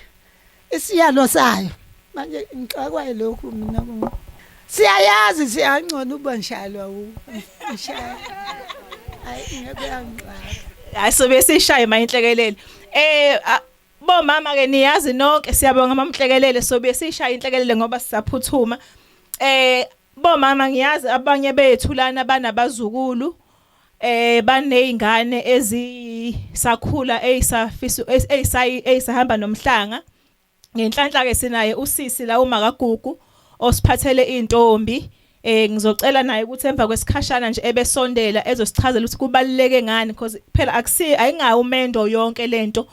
isiyalo sayo manje ngixakwa lokhu mina siyayazi siyangcono uba njalo awushaya hayi ngeke angixaka hayi sobe sishaye mayinhlekelele bo mama ke niyazi nonke siyabonga mamhlekelele sobe sishaye inhlekelele ngoba sisaphuthuma bo mama ngiyazi abanye bethulana banabazukulu banezingane ezisakhula eyisahamba nomhlanga ngenhlanhla ke sinaye usisi la uMakagugu osiphathele intombi ngizocela naye ukuthi emva kwesikhashana nje ebesondela ezosichazela ukuthi kubaluleke ngani because phela ayingawo umendo yonke lento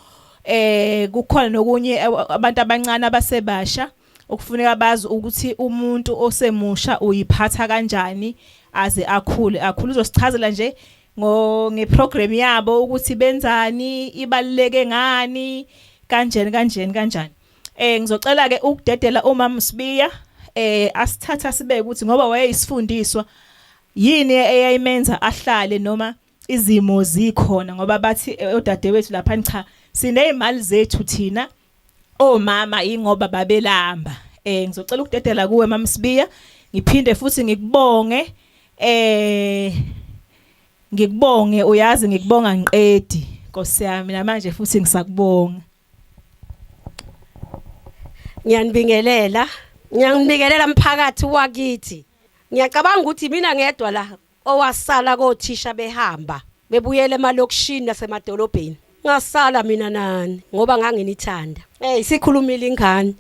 kukhona nokunye abantu abancane abasebasha okufuneka bazi ukuthi umuntu osemusha uyiphatha kanjani aze akhule uzosichazela nje ngeprogram yabo ukuthi benzani ibaluleke ngani kanjani ngizocela ke ukudedela uMama Sibiya asithatha sibeke ukuthi ngoba wayeyisifundiswa yini eyayimenza ahlale noma izimo zikhona ngoba bathi odadewethu lapha cha sinezimali zethu thina omama ingoba babelamba ngizocela ukudedela kuwe Mama Sibiya ngiphinde futhi ngikubonge uyazi ngikubonga ngiqedi Nkosi yami namanje futhi ngisakubonga Ngiyangibingelela mphakathi wakithi. Ngiyacabanga ukuthi mina ngedwa la owasala kothisha behamba bebuyele emalokishini nasemadolobheni. Ngasala mina nani ngoba nganginithanda. Sikhulumile ingane.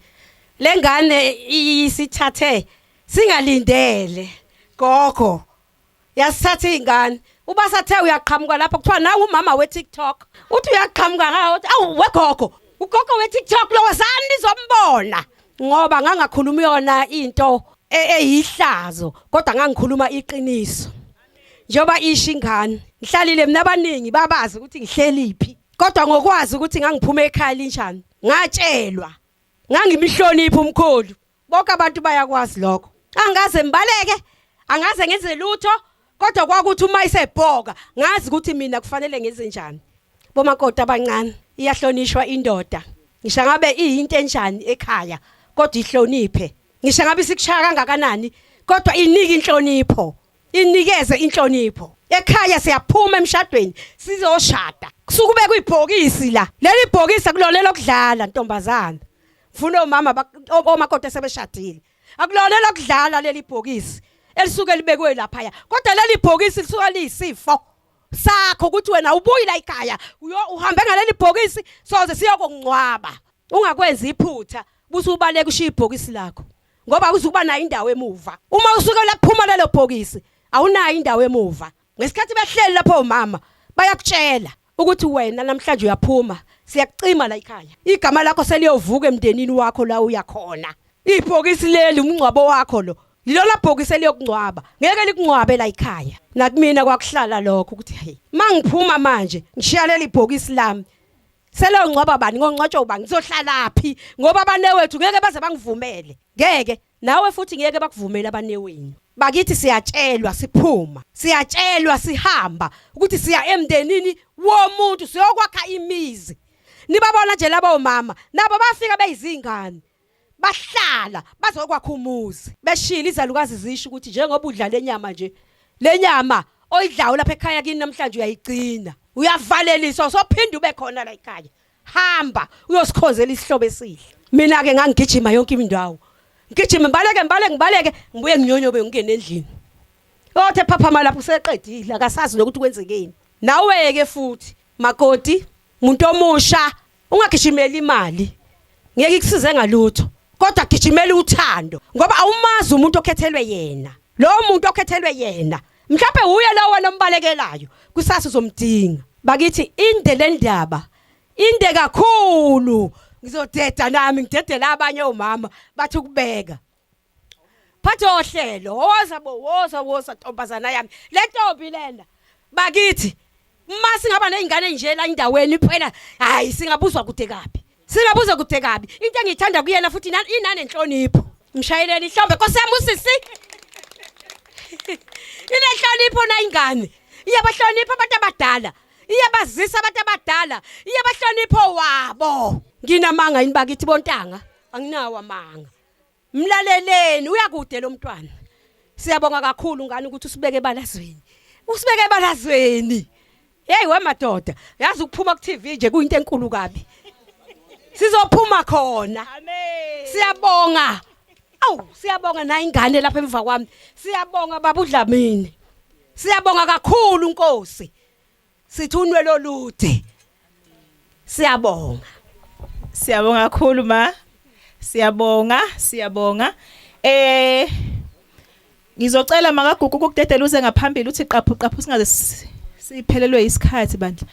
Lengane isithathe singalindele gogo. Yasithatha ingane. Ubasathe uyaqhamuka lapha kuthiwa nawe umama we-TikTok. Uthi uyaqhamuka ngawo awu wegogo. Ugogo we-TikTok lo wazani nizombona. Ngoba ngangakhuluma yona into eyihlazo kodwa ngangikhuluma iqiniso njoba isho ingane ngihlalile mina abaningi babazi ukuthi ngihleliphi kodwa ngokwazi ukuthi ngangiphuma ekhaya linjani ngatshelwa ngangimihloniphi umkhulu bonke abantu bayakwazi lokho angaze mbaleke angaze ngenze lutho kodwa kwakuthi uma isebhoka ngazi ukuthi mina kufanele ngenze njani bomakoti abancane iyahlonishwa indoda ngisho ngabe iyinto enjani ekhaya kodwa ihloniphe ngisho ngabe sikushaya kangakanani kodwa inike inhlonipho inikeze inhlonipho ekhaya siyaphuma emshadweni sizoshada kusuka ube kuyibhokisi la leli bhokisi akulonela ukudlala ntombazana mfuna omama omakoti sebeshadile akulonela ukudlala leli bhokisi elisuke libekwe lapha ya kodwa leli bhokisi lisuka liyisifo sakho ukuthi wena ubuyi la ekhaya uhambe ngaleli bhokisi soze siyokungcwaba ungakwenza iphutha busubaleka ushiya ibhokisi lakho ngoba uzukuba nayo indawo emuva uma usuke laphuma lelo bhokisi awunayo indawo emuva ngesikhathi behleli lapho omama bayakutshela ukuthi wena namhlanje uyaphuma siyakucima la ekhaya igama lakho seliyovuka emndenini wakho la uyakhona ibhokisi leli umngcwabo wakho lo lilona bhokisi eliyokungcwaba ngeke likungcwabe la ekhaya nakumina kwakuhlala lokho ukuthi hey mangiphuma manje ngishiya leli bhokisi lami selo ngcwaba bani ngongcwatsho ubani ngizohlalaphi ngoba abanewethu ngeke baze bangivumele ngeke nawe futhi ngeke bakuvumele abanewenu bakithi siyatshelwa siphuma siyatshelwa sihamba ukuthi siya emndenini womuntu siyokwakha imizi nibabona nje labo mama nabo bafika beyizingane bahlala bazokwakha umuzi beshila izalukazi zisho ukuthi njengoba udla lenyama nje lenyama oyidlayo lapha ekhaya kini namhlanje uyayigcina uyavaleliswa sophinda ube khona la ekhaya hamba uyosikhozela isihlobo esihle mina ke ngangigijima yonke indawo ngigijima ngibaleke ngibuye nginyonyobe ngene endlini othe phaphama lapho useqedile akasazi nokuthi kwenzekeni nawe ke futhi makoti umuntu omusha ungagijimela imali ngeke ikusize ngalutho kodwa gijimela uthando ngoba awumazi umuntu okhethelwe yena lo muntu okhethelwe yena mhlawumbe uye lawo nombalekelayo kusasa uzomdinga bakithi inde lendaba inde kakhulu ngizodeda nami ngidedela abanye omama bathi ukubeka phathe ohlelo woza ntombazana yami le ntombi lena bakithi mase ngaba nezingane nje la indaweni phela hayi singabuzwa kude kabi into engiyithanda kuyena futhi inane enhlonipho mshayeleni mhlawumbe nkosiyami usisi Inehlonipho na ingane. Iyabahlonipha abantu abadala. Iyabazisa abantu abadala. Iyabahlonipho wabo. Nginamanga yini bakithi bontanga? Anginawo amanga. Mlaleleni uyakude lo mntwana. Siyabonga kakhulu ngani ukuthi usibeke ebalazweni. Usibeke ebalazweni. Hey wemadoda, yazi ukuphuma ku TV nje kuyinto enkulu kabi. Sizophuma khona. Amen. Siyabonga. Awu, siyabonga na ingane lapha emva kwami. Siyabonga baba uDlamini. Siyabonga kakhulu Nkosi. Sithi unwelo lude. Siyabonga. Siyabonga kakhulu ma. Siyabonga. Ngizocela makagugu ukudedela uze ngaphambili uthi qaphu singaze siphelelwe isikhathi bandla.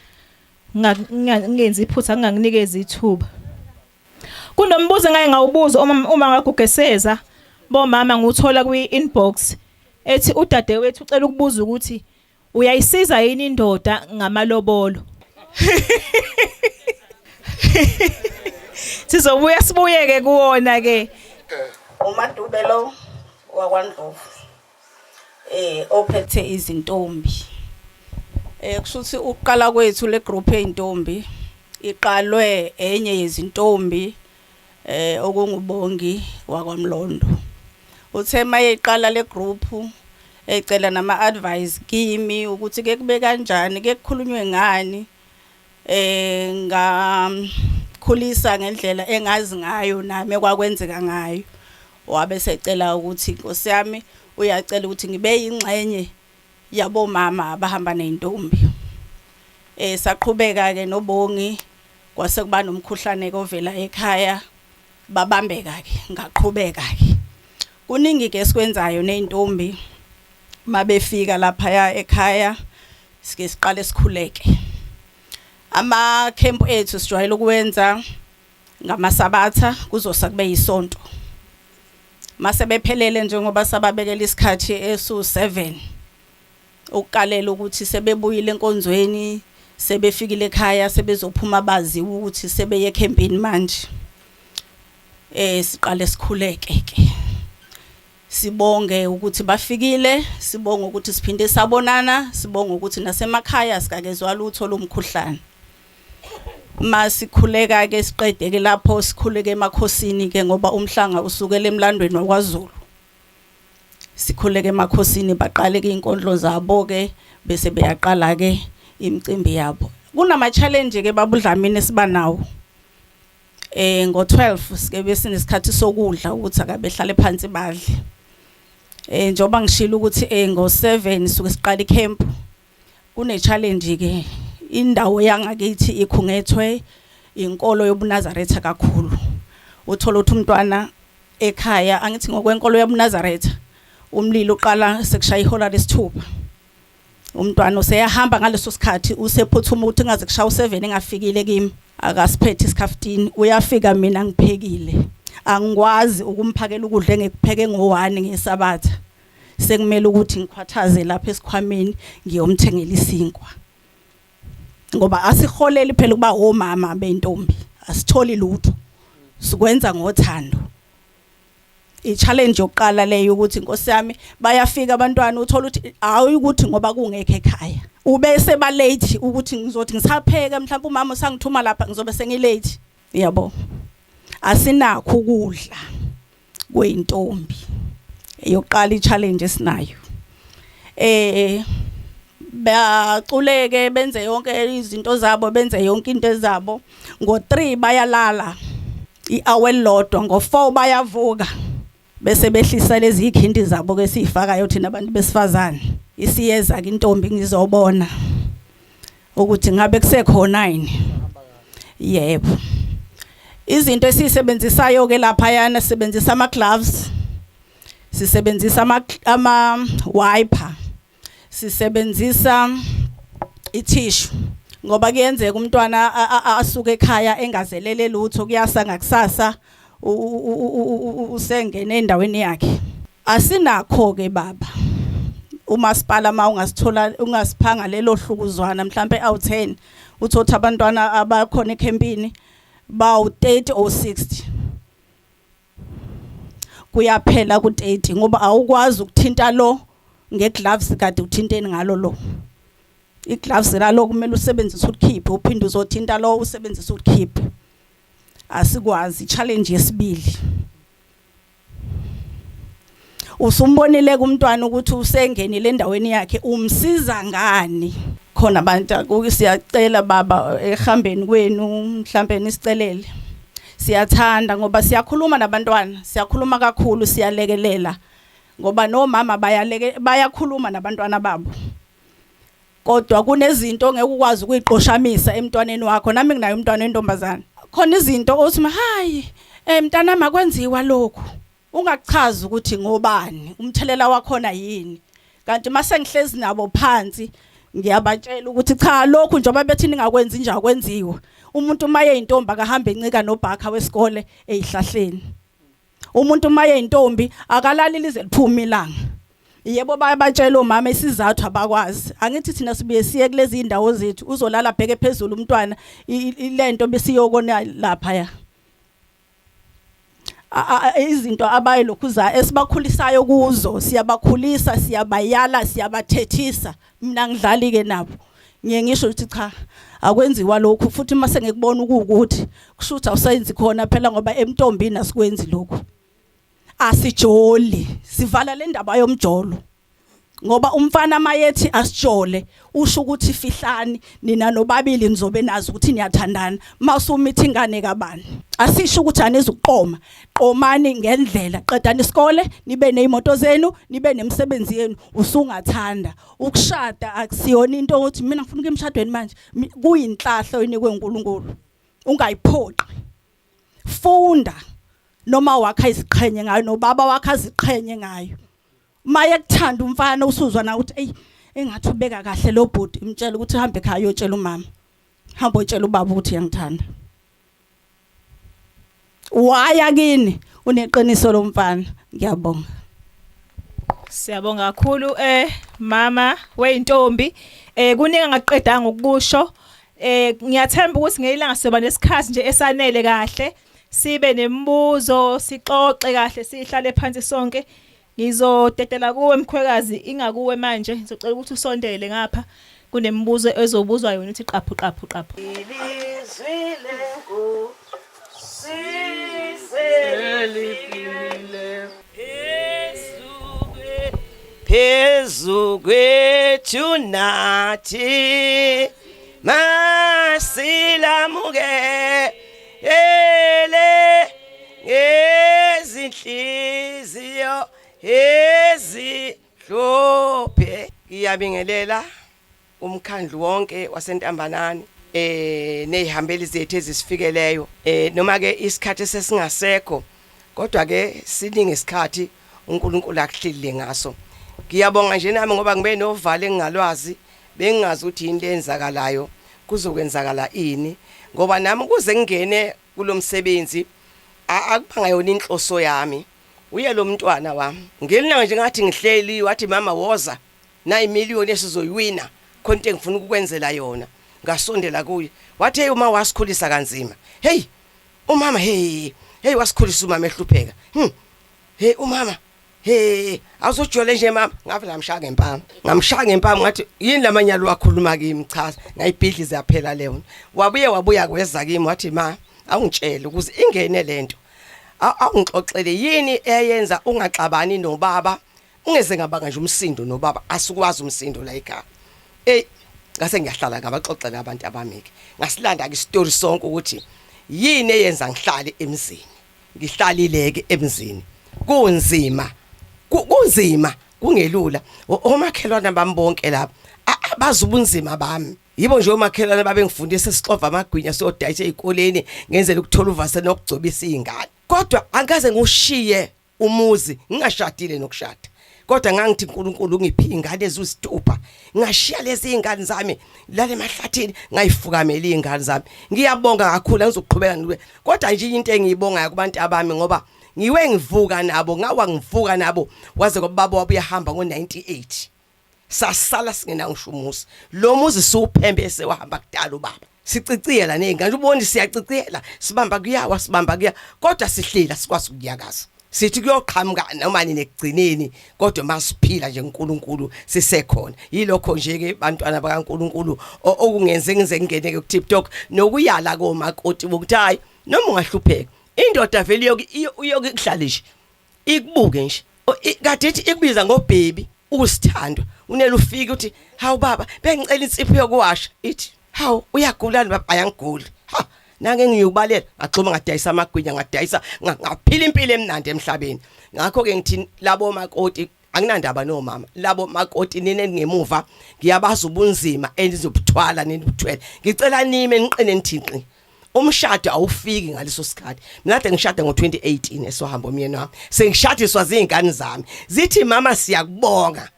Ngingenzi iphutha ngingakunikeza ithuba. Kunombuzo engake ngawubuza uma ngagugeseza bomama nguthola kwi-inbox ethi udadewethu ucela ukubuza ukuthi uyayisiza yini indoda ngamalobolo. Sizobuya sibuyeke kuwona ke. uMadube lo wakwaNdlovu ophethe izintombi. Kushuthi uqala kwethu le group eintombi iqalwe enye yezintombi okungubongi wakwaMlondo. Uthe mayeqala le group ecela nama advice kimi ukuthi ke kube kanjani ke kukhulunywe ngani ngakhulisa ngendlela engazi ngayo nami ekwakwenzeka ngayo. Wabe secela ukuthi Nkosi yami uyacela ukuthi ngibe ingxenye yabo mama abahamba neintombi. Saqhubeka ke nobongi kwase kuba nomkhuhlane ovela ekhaya babambeka ke ngaqhubeka ke. Kuningi ke sikwenzayo neintombi mabefika lapha ekhaya sike siqale sikhuleke. Ama camp ethu sijwayele ukwenza ngamasabatha kuzosa kube yisonto. Mase bephelele njengoba sababekela isikhathi esu7 ukukalela ukuthi sebebuyile enkonzweni sebefikile ekhaya sebezophuma bazi ukuthi sebeye ecampini manje. Siqale sikhuleke ke. Sibonge ukuthi bafikile, sibonge ukuthi siphinde sabonana, sibonge ukuthi nasemakhaya sikakezwa lutho lomkhuhlane. Masikhuleka ke siqede ke lapho sikhuleke emakhosini ke ngoba umhlanga usukela emlandweni wakwaZulu. Sikhuleke emakhosini baqale ke inkondlo zabo ke bese beyaqala ke imicimbi yabo. Kunama challenge ke babuDlamini siba nawo. Ngo12 sike bese nesikhathi sokudla ukuthi akabehlale phansi badle. Njoba ngishilo ukuthi ngo7 suke siqala icamp. Kune challenge ke indawo yangakithi ikhungethwe inkolo yobuNazaretha kakhulu. Uthola ukuthi umntwana ekhaya angithi ngokwenkolo yobuNazaretha umlilo uqala sekushaya ihola lesithupha. Umntwana useyahamba ngaleso sikhathi usephuthuma ukuthi ngaze kushaya u7 engafikile kimi akasiphethe isikhaftini uyafika mina ngiphekile. Angikwazi ukumphakela ukudla engekupheke ngo1 ngesabatha. Sekumele ukuthi ngikhwathaze lapha esikhwameni ngiyomthengela isinkwa. Ngoba asiholeli phela kuba omama bentombi asitholi lutho sikwenza ngothando. I-challenge yokuqala leyo ukuthi Nkosi yami bayafika abantwana uthola ukuthi hayi ukuthi ngoba kungekho ekhaya ubese ba late ukuthi ngizothi ngisapheka mhlawumbe umama usangithuma lapha ngizobe sengilate. Yabo asinakho ukudla kweintombi yokuqala i-challenge esinayo. Baculeke benze yonke izinto zabo benze yonke into ezabo. Ngo3 bayalala i-hour elodwa, ngo4 bayavuka bese behlisa lezi ikhindi zabo ke sifakayo thina abantu besifazane. Isiyeza ke intombi ngizobona ukuthi ngabe kusekhona yini. Yebo. Izinto esisebenzisayo ke lapha yana sisebenzisa ama gloves, sisebenzisa ama wiper, sisebenzisa i-tissue ngoba kuyenzeka umntwana asuke ekhaya engazelele lutho kuyasa ngakusasa usengene endaweni yakhe. Asinakho ke baba umasipala ungasithola ungasiphanga lelo hlukuzwana mhlambe awu10 uthothi abantwana abakhona ecampini bawu30 or 60 kuyaphela ku30 ngoba awukwazi ukuthinta lo ngegloves kade uthinteni ngalo lo igloves lalo kumele usebenzise ukukhipha uphinde uzothinta lo usebenzise ukukhipha asikwazi challenge yesibili usumbonile kumntwana ukuthi usengenile endaweni yakhe umsiza ngani khona abantu siyacela baba ehambeni kwenu mhlambe nisicelele siyathanda ngoba siyakhuluma nabantwana siyakhuluma kakhulu siyalekelela ngoba nomama bayakhuluma nabantwana babo kodwa kunezinto ngeke ukwazi ukuyiqoshamisa emntwaneni wakho nami nginayo umntwana wentombazana khona izinto othi hayi mntana makwenziwa lokho ungachaza ukuthi ngobani umthelela wakhona yini kanti mase ngihlezi nabo phansi ngiyabatshela ukuthi cha lokhu njengoba bethi ningakwenzi nje akwenziwe umuntu maye intombi akahambe encika nobhakha wesikole ezihlahleni umuntu maye intombi akalali lize liphuma ilanga yebo bayabatshela omama isizathu abakwazi angithi thina sibuye siye kulezi indawo zethu uzolala bheke phezulu umntwana ilento besiyokona lapha ya izinto abayilokhuza esibakhulisayo kuzo siyabakhulisa siyabayala siyabathethisa mina ngidlali ke nabo ngiye ngisho ukuthi cha akwenziwa lokho futhi mase ngikubona ukuthi kushuthi awusayenzi khona phela ngoba emntombini asikwenzi lokho asijoli sivala le ndaba yomjolo ngoba umfana mayethi asijole usho ukuthi fihlani nina nobabili nizobe nazi ukuthi niyathandana masumithi ingane kabani asisho ukuthi anizuqoma qomani ngendlela qedani isikole nibe nezimoto zenu nibe nemisebenzi yenu usungathanda ukushada akusiyona into ukuthi mina ngifuna ukuya emshadweni manje kuyinhlahla oyinikwe uNkulunkulu ungayiphoqi funda noma wakha iziqhenye ngayo nobaba wakha iziqhenye ngayo maye kuthanda umfana usuzwa na ukuthi engathi ubeka kahle lo bhodi imtshela ukuthi hambe ekhaya uyotshela umama hamba uyotshela ubaba ukuthi uyangithanda waya kini uneqiniso lomfana ngiyabonga siyabonga kakhulu mama weintombi kuningi ngaqedanga ukusho ngiyathemba ukuthi ngeyilanga soba nesikhathi nje esanele kahle sibe nemibuzo sixoxe kahle sihlale phansi sonke ngizodedela kuwe mkhwekazi ingakuwe manje ngizocela ukuthi usondele ngapha kunemibuzo ezobuzwa yona ukuthi qaphu qaphu qaphu ilizwile ku siselipile phezu kwethu nathi masilamuke ngezinhliziyo ezihlophe ngiyabingelela umkhandlu wonke wasentambanani nezihambeli zethu ezisifikeleyo noma ke isikhathi sesingasekho kodwa ke siningi isikhathi uNkulunkulu akuhlile ngaso ngiyabonga nje nami ngoba ngibe novalo engingalwazi bengingazi ukuthi yini lenzakalayo kuzokwenzakala ini ngoba nami kuze ngene kulomsebenzi akubanga yona inhloso yami uye lo mntwana wami ngelinanga nje ngathi ngihleli wathi mama woza na imiliyoni esizoyiwina konke ngifuna ukukwenzela yona ngasondela kuye wathi hey uma wasikhulisa kanzima hey umama hey wasikhulisa umama ehlupheka hey umama hey awuzojole nje mama ngavela ngamshaya ngempama ngathi yini lamanyalo wakhuluma kimi chaza ngayibhidlize yaphela leyo wabuya kweza kimi wathi ma awungitshele ukuze ingene lento awungixoxele yini eyenza ungaxabani nobaba ungeze ngabanga nje umsindo nobaba asikwazi umsindo la ekhaya ngase ngiyahlala ngabaxoxela abantu abamike ngasilanda ke story sonke ukuthi yini eyenza ngihlale emzini ngihlalileke emzini kunzima kungelula omakhelwana bami bonke lapha abazi ubunzima bami yibo nje omakhelwana babengifundisa sixova amagwinya siyodayisa ezikoleni ngenzela ukuthola uvasa nokugcobisa izingane kodwa angikaze ngushiye umuzi ngingashadile nokushada kodwa ngangithi uNkulunkulu ungiphi ingane ezusitupa ngashiya lezi izingane zami lale emahlathini ngayifukamela izingane zami ngiyabonga kakhulu ngizoqhubeka niwe kodwa nje into engiyibonga kubantu abami ngoba ngiwe ngivuka nabo ngivuka nabo waze kwababa wabuyahamba ngo98 sasala singena ngishumusi lo muzi siuphembe esewahamba kudala ubaba siciciyela nezingane ubone siyaciciyela sibamba kuyawa kodwa sihlela sikwazi ukuyakaza sithi kuyoqhamuka noma nekugcineni kodwa masiphila nje uNkulunkulu sisekhona yilokho nje ke bantwana bakaNkulunkulu okungenze ngize ngene ku TikTok nokuyala komakoti ukuthi hayi noma ungahlupheka indoda vele uyokuhlalisha ikubuke nje kade ithi ikubiza ngobhebi ukusithandwa unele ufike uthi hawu baba bengicela insipho yokuwasha ithi hawu uyagulani baba ayangiguli ha nange ngiyubalela ngaxhoma ngadayisa amagwinya ngadayisa ngaphila impilo emnandi emhlabeni ngakho ke ngithi labo makoti anginandaba nomama labo makoti nini ngemuva ngiyabaza ubunzima enizobuthwala nibuthwele ngicela nime niqine nithinqi umshado awufiki ngaleso sikhathi mina kade ngishada ngo2018 esohamba umyeni wami sengishadiswa zingane zami zithi mama siyakubonga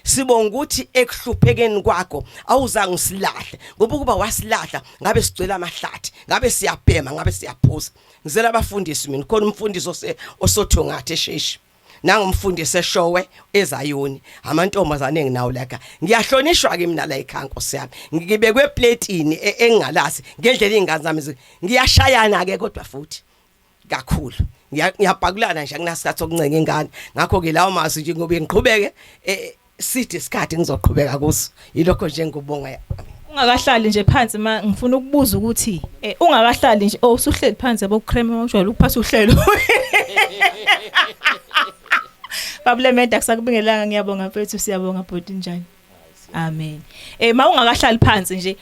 sibonga ukuthi ekuhluphekeni kwakho awuzange usilahle ngoba kuba wasilahla ngabe sigcwele amahlathi ngabe siyabhema ngabe siyaphuza ngizela abafundisi mina khona umfundisi osothongathe esheshi nanga umfundisi eshowe eZayoni amantombazane enginawo la ngiyahlonishwa ke mina la eKhanko siyami ngibekwe platini engalasi ngendlela izingane zami ngiyashayana ke kodwa futhi kakhulu ngiyabhakulana nje anginasikhathi sokuncenga ingane ngakho ke lawo mazi nje ngobe ngiqhubeke sithi isikhathi ngizoqhubeka kuso yilokho nje ngikubonga ungakahlali nje phansi ma ngifuna ukubuza ukuthi ungakahlali nje usuhleli phansi abokucreme mawujwayele ukuphasa uhlelo Bablemenda kusakubingelanga ngiyabonga mfethu siyabonga bhodi njani Amen ma ungakahlali phansi nje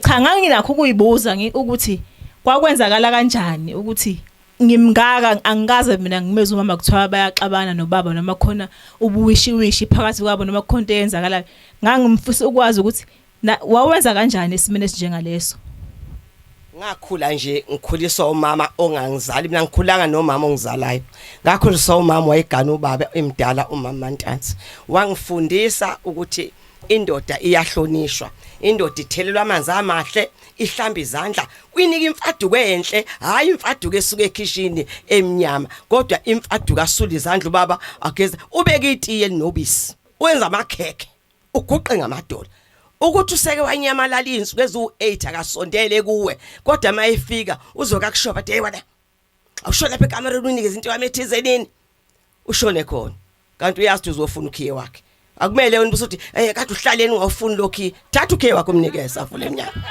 cha nganginakho ukuyibuza ukuthi kwakwenzakala kanjani ukuthi ngimngaka angikaze mina ngimeze umama kuthiwa bayaxabana nobaba noma khona ubuwishiwishi phakathi kwabo noma khonto eyenzakalayo ngangimfisa ukwazi ukuthi wawenza kanjani esimene esinjengaleso ngakhula nje ngikhuliswa umama ongangizali mina ngikhulanga nomama ongizalayo ngakhuliswa umama wayegana ubaba emdala umama Mantansi wangifundisa ukuthi indoda iyahlonishwa indoda ithelelwa amanzi amahle ihlamba izandla uyinika imfaduko enhle hayi imfaduko esuka ekhishini emnyama kodwa imfaduko asula izandla ubaba ageza ubeke itiye nobisi wenza amakheke uguqe ngamadola ukuthi useke wanyamalala insuku ezu8 akasondele kuwe kodwa mayefika uzokakushoba hey wena awusho lapha ekamereni unikeze into yami ethizenini ushone khona kanti uyazi uzofuna ukhiye wakhe akumele wena ubusuthi kade uhlaleni ungawufuni lokhi thatha ukhiye wakhe umnikeze avule emnyama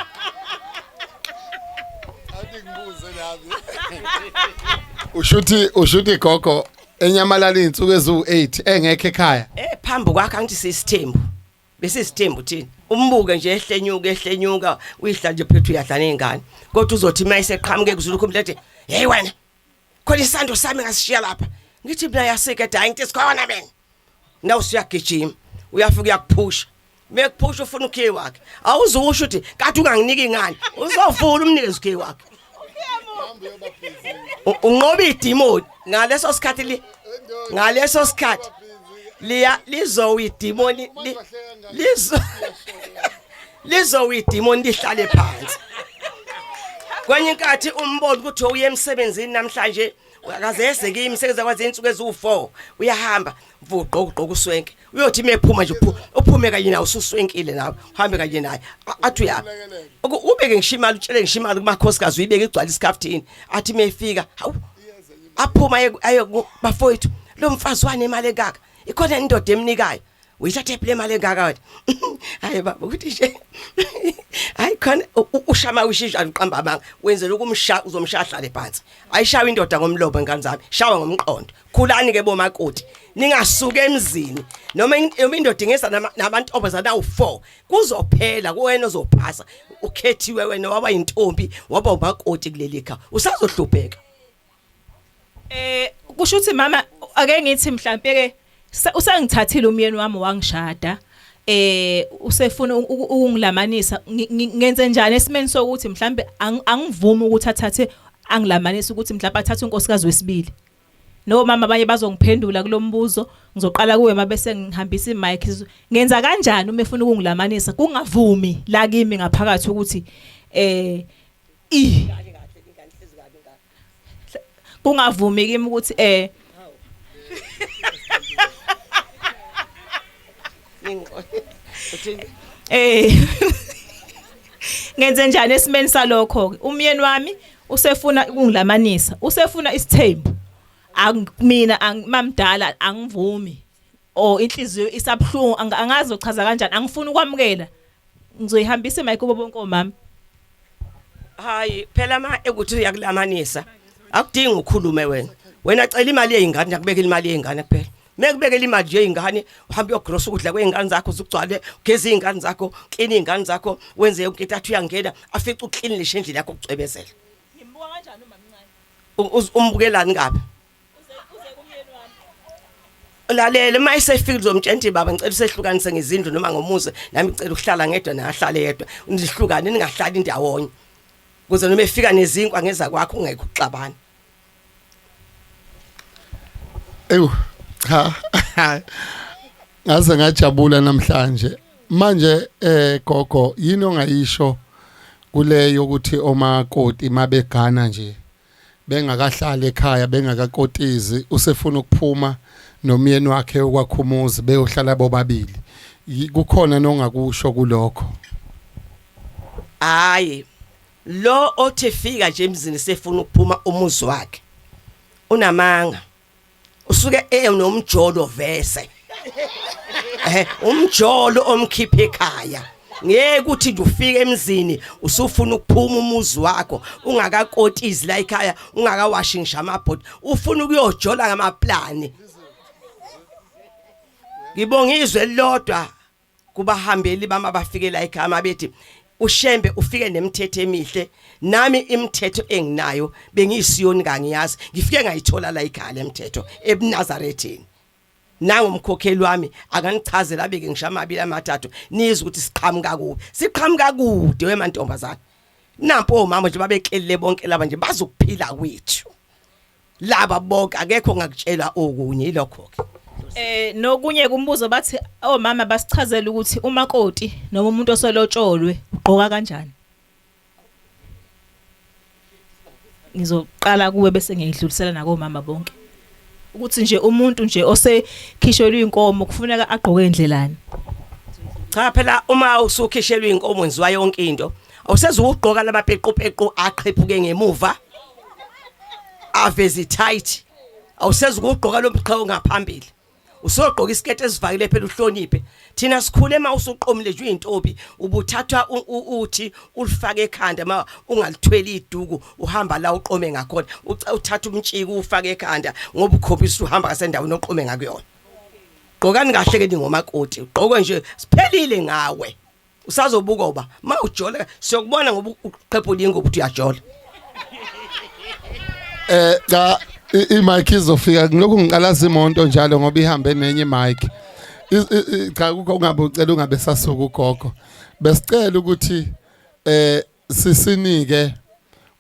ushuthi gogo enyamalala insuku ezu8 engekho ekhaya phambi kwakhe angithi sisithembu bese sithembu thina umbuke nje ehlenyuka uyihla nje phethu uyadla nezingane kodwa uzothi mayiseqhamuke kuzulukho umlethe hey wena khona isando sami ngasishiya lapha ngithi mina yasekeda hayi into esikhona mina na usiyagijima uyafika uyakuphusha mekuphusha ufuna ukhiye wakhe awuzusho ukuthi kade unganginiki ingane uzovula umnikeze ukhiye wakhe unqoba idimoni ngaleso sikhathi lizowidimoni lizowidimoni lihlale phansi kwenye inkathi umbono ukuthi uye emsebenzini namhlanje akazese kimi sekuzakwazi insuku ezu4 uyahamba vuqoqoqa uswenke uyothi mephuma nje uphume kanye nawe ususwenkile nawe uhambe kanye naye athi uyaphi ubeke ngishimali utshele ngishimali kumakhosikazi uyibeke igcwala isikhaftini athi mefika hawu aphuma ayo bafowethu lo mfazi wane imali engaka ikhona indoda emnikayo uyithathe phela imali engaka wena hayi baba ukuthi nje hayi khona ushama ushisha uqamba amanga wenzela ukumsha uzomshahlale phansi ayishawa indoda ngomlobo engane zami shawa ngomqondo khulani ke bomakoti ningasuka emzini noma indoda ingesa nabantu obazana u4 kuzophela kuwena ozophasa ukhethiwe wena waba intombi waba umakoti kulelika usazohlupheka kusho ukuthi mama ake ngithi mhlambe ke usangithathile umyeni wami wangishada usefuna ukungilamanisa ngenze njani esimeni sokuthi mhlambe angivumi ukuthi athathe angilamanisa ukuthi mhlawumbe athathe unkosikazi wesibili no mama abanye bazongiphendula kulombuzo ngizoqala kuwe mabese ngihambisa imic ngenza kanjani uma efuna ukungilamanisa kungavumi la kimi ngaphakathi ukuthi kungavumi kimi ukuthi ngenze njani esimeni salokho umyeni wami usefuna ukungilamanisa usefuna isithembu mina mamdala angivumi inhliziyo isabhlungu angazi uchaza kanjani angifuni ukwamukela ngizoyihambisa emayikhulu bonke omama hayi phela ekuthi uyakulamanisa akudingi ukukhulume wena cela imali yezingane yakubekela imali yezingane kuphela mekubekela imali yezingane uhambe uyogross ukudla kwezingane zakho uzugcwale ugeze izingane zakho clean izingane zakho wenze yonke into athi uyangena afice uclean lishe endlini yakho ukucwebezela ngimbuka kanjani uma mncane umbukelani ngabe lalela mayisefika uzomtshela baba ngicela usehlukanise ngezindlu noma ngomuzi nami ngicela ukuhlala ngedwa nahlale yedwa nihlukane ningahlali indawonye kuze noma efika nezinkwa ngeza kwakho ungekho uxabana ngaze ngajabula namhlanje manje gogo yini ongayisho kuleyo ukuthi omakoti mabegana nje bengakahlala ekhaya bengakakotizi usefuna ukuphuma nomyeni wakhe okwakhumuzi beyohlala bobabili kukhona nongakusho kulokho hayi lo othi fika nje emzini sefuna ukuphuma umuzi wakhe unamanga usuke nomjolo vese umjolo omkhiphe ekhaya ngeke uthi nje ufike emzini usufuna ukuphuma umuzi wakho ungakakotizi la ekhaya ungakawashi ngisho amabhodi ufuna ukuyojola ngamaplani ngibongizwe lodwa kubahambeli bama bafike la ekhaya mabethi ushembe ufike nemithetho emihle nami imithetho enginayo bengiyisiyoni kangiyazi ngifike ngayithola la ekhaya lemithetho eBnazarethini nangu umkhokheli wami akangichazela beke ngisho amabili amathathu nizwe ukuthi siqhamuka kude wemantombazana nampo omama nje babekelele bonke laba nje bazokuphila kwethu laba bonke akekho ngakutshela okunye ilokho ke nokunye kumbuzo bathi omama basichazela ukuthi umakoti noma umuntu osolotsholwe ugqoka kanjani ngizoqala kuwe bese ngiyidlulisela nako mama bonke ukuthi nje umuntu nje osekhishelwe inkomo kufuneka agqoke endlelani cha phela uma usukhishelwe inkomo enziwa yonke into awusezugqoka lamapheqopheqo aqhephuke ngemuva avezi tight awusezugqoka lo mqhawo ngaphambili usogqoka isikete esivakile phela uhloniphe thina sikhule ema usuqomile nje intombi ubuthathwa uthi ulifake ekhanda ma ungalithweli iduku uhamba la uqome ngakhona uthatha umtshiki ufake ekhanda ngoba ukhophisa uhamba kasendaweni oqome ngakuyona gqokani kahle ke ningomakoti ugqoke nje siphelile ngawe usazobuka uba ma ujola siyokubona ngoba uqhephula ingoba uthi uyajola ka imic izofika ngilokhu ngiqalaza imonto njalo ngoba ihambe nenye imic cha kukho ungabe ucela ungabe sasuka ugogo besicela ukuthi sisinike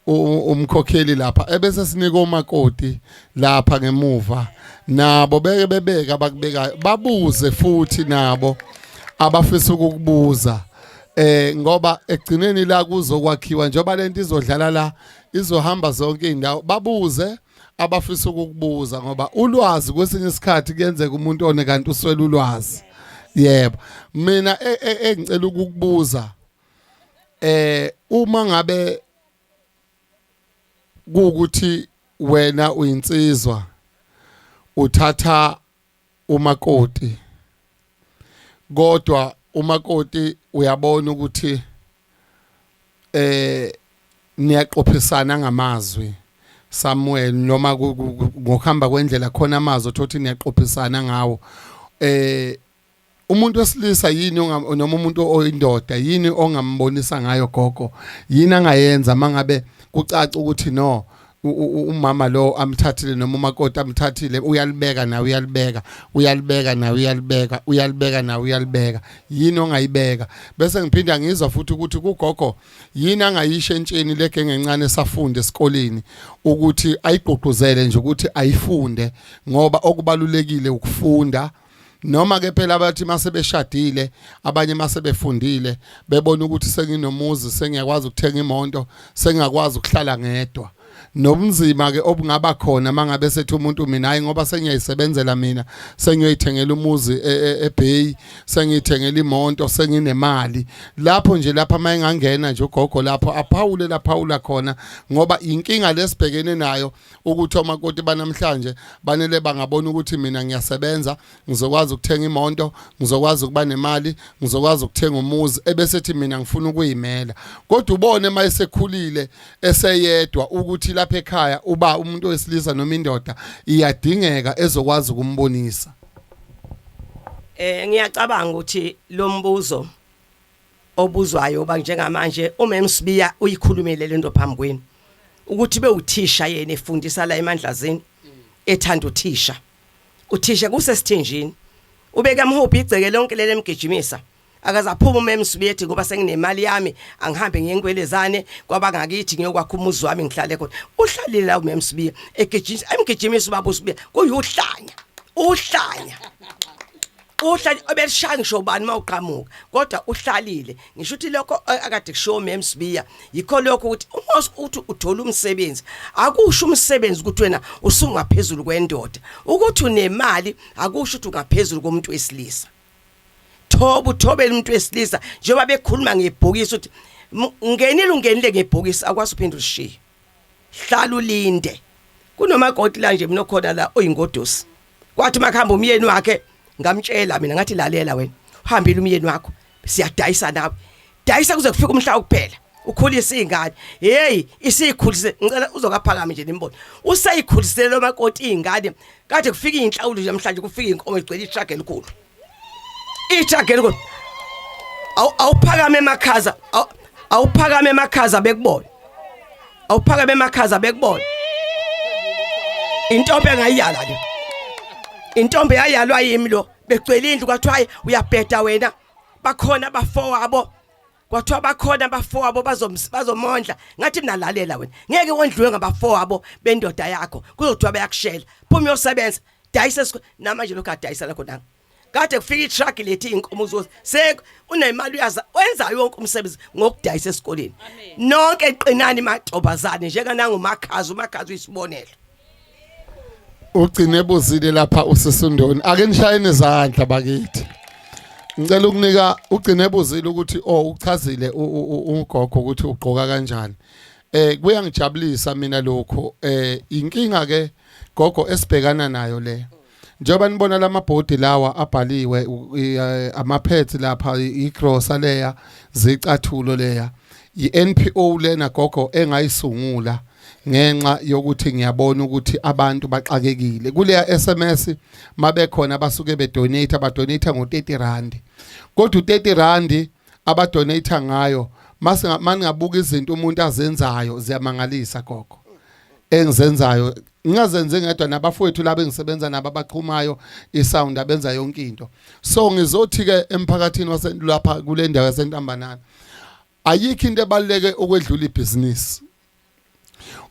umkhokheli lapha ebese sinika umakoti lapha ngemuva nabo bebeka abakubekayo babuze futhi nabo abafisa ukukubuza ngoba egcineni la kuzokwakhiwa njengoba lento izodlala la izohamba zonke indawo babuze abafisa ukukubuza ngoba ulwazi kwesinye isikhathi kuyenzeka umuntu one kanti uswela ulwazi yebo mina engicela ukukubuza uma ngabe kuukuthi wena uyinsizwa uthatha umakoti kodwa umakoti uyabona ukuthi niyaqophisana ngamazwi Samuel noma ngokuhamba kwendlela khona amazwi othothi niyaqophisana ngawo umuntu wesilisa yini noma umuntu oyindoda yini ongambonisa ngayo gogo yini angayenza mangabe kucaca ukuthi no umama lo amthathile noma umakoti amthathile uyalibeka nawe uyalibeka uyalibeka nawe uyalibeka uyalibeka nawe uyalibeka yini ongayibeka bese ngiphinda ngizwa futhi ukuthi kugogo yini angayisho entsheni legenge encane safunde esikoleni ukuthi ayigqugquzele nje ukuthi ayifunde ngoba okubalulekile ukufunda noma ke phela abathi masebeshadile abanye masebefundile bebona ukuthi senginomuzi sengiyakwazi ukuthenga imoto sengiyakwazi ukuhlala ngedwa nobunzima ke obungaba khona mangabe sethi umuntu mina hayi ngoba sengiyayisebenzela mina sengiyoyithengela umuzi eBay sengiyithengela imoto senginemali lapho nje lapha mayengangena nje ugogo lapho aphawule laphawula khona ngoba inkinga lesibhekene nayo ukuthi omakoti banamhlanje banele bangabona ukuthi mina ngiyasebenza ngizokwazi ukuthenga imoto ngizokwazi ukuba nemali ngizokwazi ukuthenga umuzi ebesethi mina ngifuna ukuyimela kodwa ubone mayesekhulile eseyedwa ukuthi lapha ekhaya uba umuntu wesilisa noma indoda iyadingeka ezokwazi ukumbonisa. Ngiyacabanga ukuthi lo mbuzo obuzwayo ba njengamanje uMemsibiya uyikhulumile lento phambi kwenu ukuthi bewuthisha yena efundisa la eMandlazini ethanda uthisha. Uthisha kusesithenjini ubeka mhophi igceke lonke lele emgijimisa akazaphuma uMemsibiya ethi ngoba senginemali yami angihambe ngiyengwelezane kwabangakithi ngiyokwakha umuzi wami ngihlale khona. Uhlalile la uMemsibiya emgijimisa ubaba uSibiya kuyuhlanya uhlanya obelishaya ngisho bani mawuqhamuka kodwa uhlalile ngisho ukuthi lokho akade kusho uMemsibiya yikho lokho ukuthi uthi uthola umsebenzi akusho umsebenzi ukuthi wena usungaphezulu kwendoda ukuthi unemali akusho ukuthi ungaphezulu komuntu wesilisa. Uthobele umuntu wesilisa njengoba bekhuluma ngebhokisi uthi ungenile ngebhokisi akwazi uphinda ushiye hlala ulinde kunomakoti la nje mina khona la oyingodosi kwathi makhamba umyeni wakhe ngamtshela mina ngathi lalela wena uhambile umyeni wakho siyadayisa nawe dayisa kuze kufike umhla ukuphela ukhulisa izingane hey isikhulise ngicela uzokaphakama nje nimbone usayikhulisele lo makoti izingane kade kufika inhlawulo nje namhlanje kufika inkomo igcwele itrug elikhulu awuphakame emakhaza awuphakame emakhaza bekubona awuphakame emakhaza bekubona intombi engayiyala le intombi yayalwa yimi lo begcwele indlu kwathiwa hayi uyabheda wena bakhona abafowabo kwathiwa bakhona abafowabo bazomondla ngathi mina lalela wena ngeke wondliwe ngabafowabo bendoda yakho kuzothiwa bayakushela phuma uyosebenza dayisa namanje lokho adayisa lakho nanga kade kufika itrug lethi inkomo uzothi unemali uyaza wenza yonke umsebenzi ngokudayisa esikoleni nonke eqinani matobazane njengananga umakhazi uyisibonelo. Ugcine ebuzile lapha usisundoni ake nishayene izandla bakithi ngicela ukunika ugcine ebuzile ukuthi uchazile ugogo ukuthi ugqoka kanjani kuyangijabulisa mina lokho inkinga ke gogo esibhekana nayo le njengoba nibona lamabhodi lawa abhaliwe amaphethi lapha igrosa leya zicathulo leya iNPO lena gogo engayisungula ngenxa yokuthi ngiyabona ukuthi abantu baxakekile kuleya SMS mabekhona basuke bedonate abadonate ngo30 kodwa u30 abadonate ngayo maningabuka izinto umuntu azenzayo ziyamangalisa gogo engizenzayo ngingazenze ngedwa nabafowethu laba engisebenza nabo abaqhumayo isound abenza yonke into so ngizothi ke emphakathini waselapha kule ndawo yaseNtambanana ayikho into ebaluleke okwedlula ibusiness.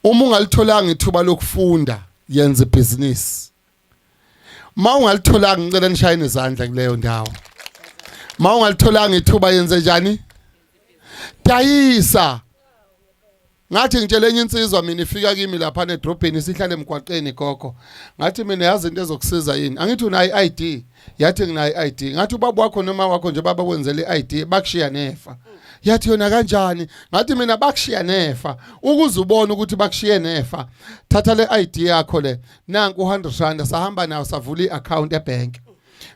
Uma ungalitholanga ithuba lokufunda yenza ibusiness. Ma ungalitholanga ngicela nishayine izandla kuleyo ndawo. Ma ungalitholanga ithuba yenze njani? Dayisa. Ngathi ngitshele enye insizwa mina ifika kimi lapha nedrobheni sihlale emgwaqeni gogo. Ngathi mina yazi into ezokusiza yini? Angithi unayo ID. Yathi nginayo ID. Ngathi ubaba wakho noma wakho nje baba kwenzele ID bakushiya nefa. Yathi yona kanjani? Ngathi mina bakushiya nefa. Ukuze ubone ukuthi bakushiye nefa. Thatha le ID yakho le. Nanku 100 rand sahamba nayo savula iaccount ebank.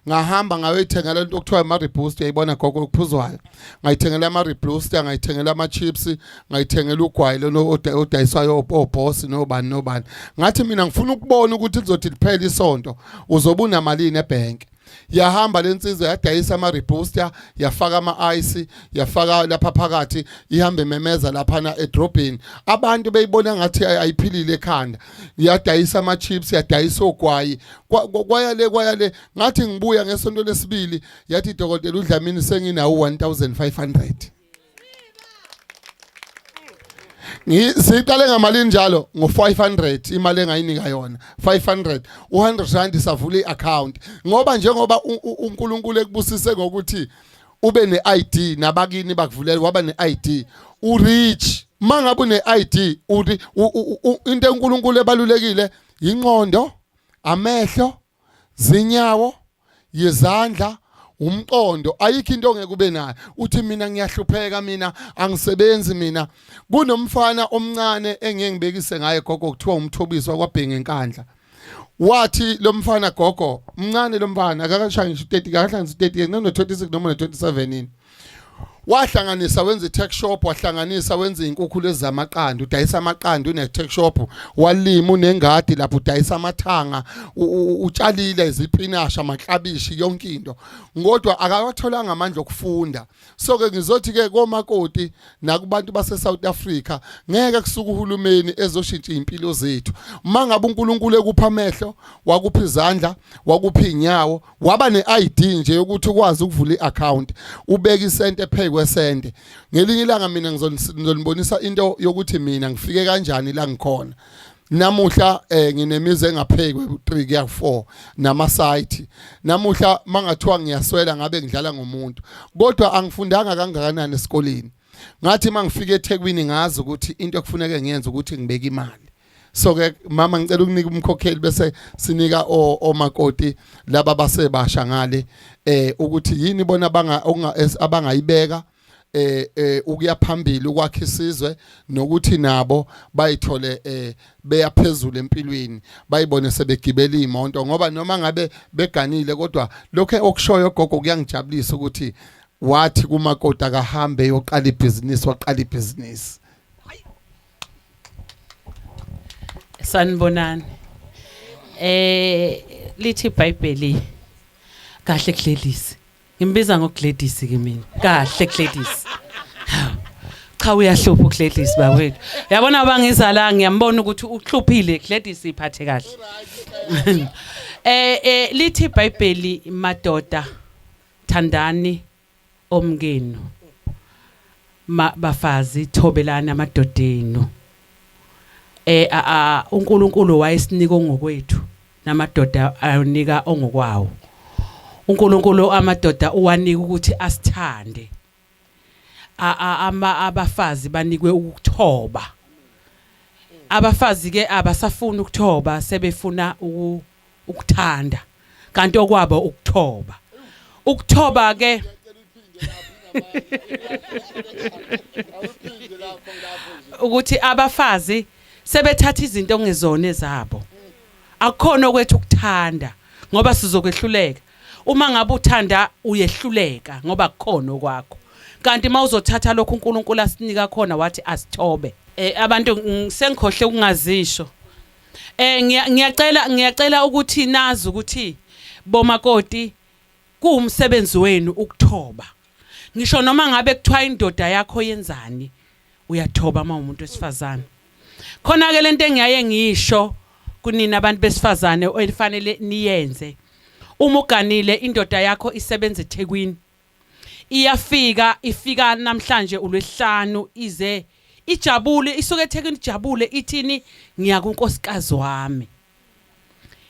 Ngahamba ngayoyithengela into okuthiwa ama-reboost uyayibona gogo okuphuzwayo ngayithengela ama-reboost ngayithengela ama-chips ngayithengela ugwayi lo odayiswayo oboss nobani ngathi mina ngifuna ukubona ukuthi lizothi liphela isonto uzobe unamalini ebank yahamba lensizwe yadayisa ama-reboost yafaka ama-ice yafaka lapha phakathi ihambe memeza lapha edrobheni abantu beyibona ngathi ayiphilile ekhanda yadayisa ama-chips yadayisa ogwayi kwayale ngathi ngibuya ngesonto lesibili yathi dokotela uDlamini senginawo 1500 siqale ngamalini njalo ngo500 imali engayinika yona 500 100 rand savula iaccount njengoba uNkulunkulu ekubusise ngokuthi ube neID nabakini bakuvulela waba neID urich Mangabe une ID uthi into enkulunkulu ebalulekile ingqondo, amehlo, zinyawo, yezandla, umqondo. Ayikho into ongeke ube nayo. Uthi mina ngiyahlupheka, mina angisebenzi, mina. Kunomfana omncane engiyengibekise ngaye gogo kuthiwa uMthobisi kwaBhenga enkandla. Wathi lo mfana gogo mncane lo mfana akakashaya ngisho 30 akahlanganisa 30 no 26 noma 27. Wahlanganisa wenza i-tech shop, wahlanganisa wenza inkukhu lezi zamaqanda, udayisa amaqanda une-tech shop, walima unengadi lapho udayisa amathanga, utshalile izipinasha, amaklabishi, yonke into. Ngodwa akawatholanga amandla okufunda. So ke ngizothi ke komakoti nakubantu base South Africa ngeke kusuka uhulumeni ezoshintsha impilo zethu. Mangabe uNkulunkulu ekupha amehlo, wakupha izandla, wakupha inyawo, waba ne-ID nje yokuthi ukwazi ukuvula i-account, ubeka isente phe kwesende. Ngelinye ilanga mina ngizonibonisa into yokuthi mina ngifike kanjani la ngikhona. Namuhla nginemize engaphekwe 3 kuya 4 nama site. Namuhla mangathiwa ngiyaswela ngabe ngidlala ngomuntu. Kodwa angifundanga kangakanani esikoleni. Ngathi mangifike eThekwini ngazi ukuthi into ekufuneka ngiyenze ukuthi ngibeke imali. So ke mama ngicela ukunika umkhokheli bese sinika omakoti laba basebasha ngale ukuthi yini bona abangayibeka ukuya phambili ukwakha isizwe nokuthi nabo bayithole beyaphezulu empilweni, bayibone sebegibela imonto ngoba noma ngabe beganile kodwa lokho okushoyo gogo kuyangijabulisa ukuthi wathi kumakoti akahambe yoqala ibhizinisi, waqala ibhizinisi. Sanibonani. Lithi iBhayibheli kahle kuGledisi. Ngimbiza ngoGledisi ke mina. Kahle kuGledisi. Cha uyahlupha uGledisi bawethu. Yabona abangizala ngiyambona ukuthi uxhuphile Gledisi iphathe kahle. Lithi iBhayibheli madoda thandani omngenu. Bafazi thobelana amadodenu. uNkulunkulu wayesinika ongokwethu namadoda ayonika ongokwawo. uNkulunkulu amadoda uwanika ukuthi asithande. Abafazi banikwe ukuthoba. Abafazi ke abasafuna ukuthoba, sebefuna ukuthanda. Kanti okwabo ukuthoba. Ukuthoba ke ukuthi abafazi sebethatha izinto ongezona ezabo. Akukhona okwethu ukuthanda ngoba sizokwehluleka. Uma ngabe uthanda uyehluleka ngoba akukhona okwakho. Kanti mawuzothatha lokho uNkulunkulu asinika khona wathi asithobe. Abantu sengikhohle ukungazisho. Ngiyacela ukuthi nazi ukuthi bomakoti kuumsebenzi wenu ukuthoba. Ngisho noma ngabe kuthiwa indoda yakho yenzani uyathoba uma umuntu wesifazane. Khona ke lento engiyaye ngisho kunina abantu besifazane elifanele niyenze. Uma uganile indoda yakho isebenza eThekwini. Ifika namhlanje uLwesihlanu ize ijabule isuke eThekwini ijabule ithini ngiya kunkosikazi wami.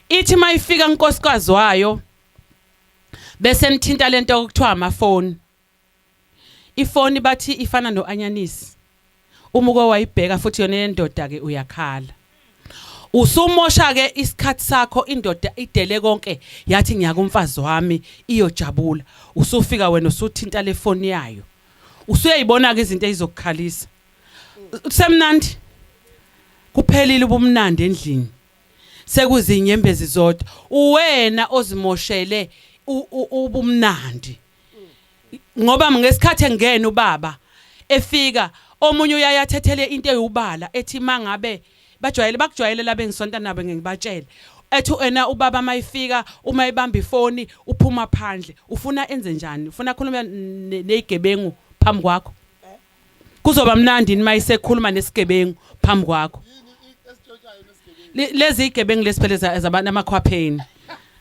Ithi mayifika unkosikazi wayo bese nithinta lento okuthiwa amafoni. Ifoni bathi ifana noanyanisi. Umuko wayibheka futhi yona yendoda ke uyakhala. Usumosha ke isikhathi sakho indoda idele konke yathi ngiya kumfazi wami iyojabula. Usufika wena usuthinta le phone yayo. Usuyayibona ke izinto ezizokukhalisa. Semnandi. Kuphelile ubumnandi endlini. Sekuzinyembezi zodwa. Uwena ozimoshele ubumnandi. Ngoba ngesikhathi engena ubaba efika omunye uyayathethele into eyubala ethi mangabe bakujwayele labengisonta nabo ngibatshela ethi ena ubaba mayifika uma ibamba ifoni uphuma phandle ufuna enze njani ufuna khuluma nezigebengu phambi kwakho kuzoba mnandi mayisekhuluma nesigebengu phambi kwakho lezi zigebengu lesipheleza zabantu amakhwapheni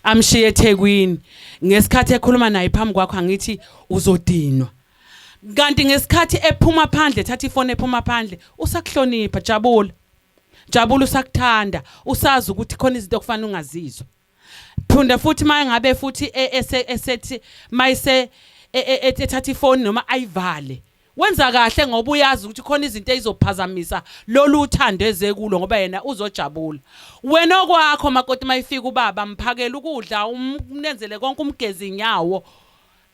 amshiye eThekwini ngesikhathi ekhuluma naye phambi kwakho angithi uzodinwa. Kanti ngesikhathi ephuma phandle thatha ifoni ephuma phandle usakuhlonipha jabula usakuthanda usazi ukuthi khona izinto okufanele ungazizwa. Phunda futhi mayengabe futhi esethi mayise ethatha ifoni noma ayivale wenza kahle ngoba uyazi ukuthi khona izinto ezizophazamisa lolu uthando ezekulo ngoba yena uzojabula. Wena okwakho makoti mayifika ubaba mphakela ukudla umnenzele konke umgezi inyawo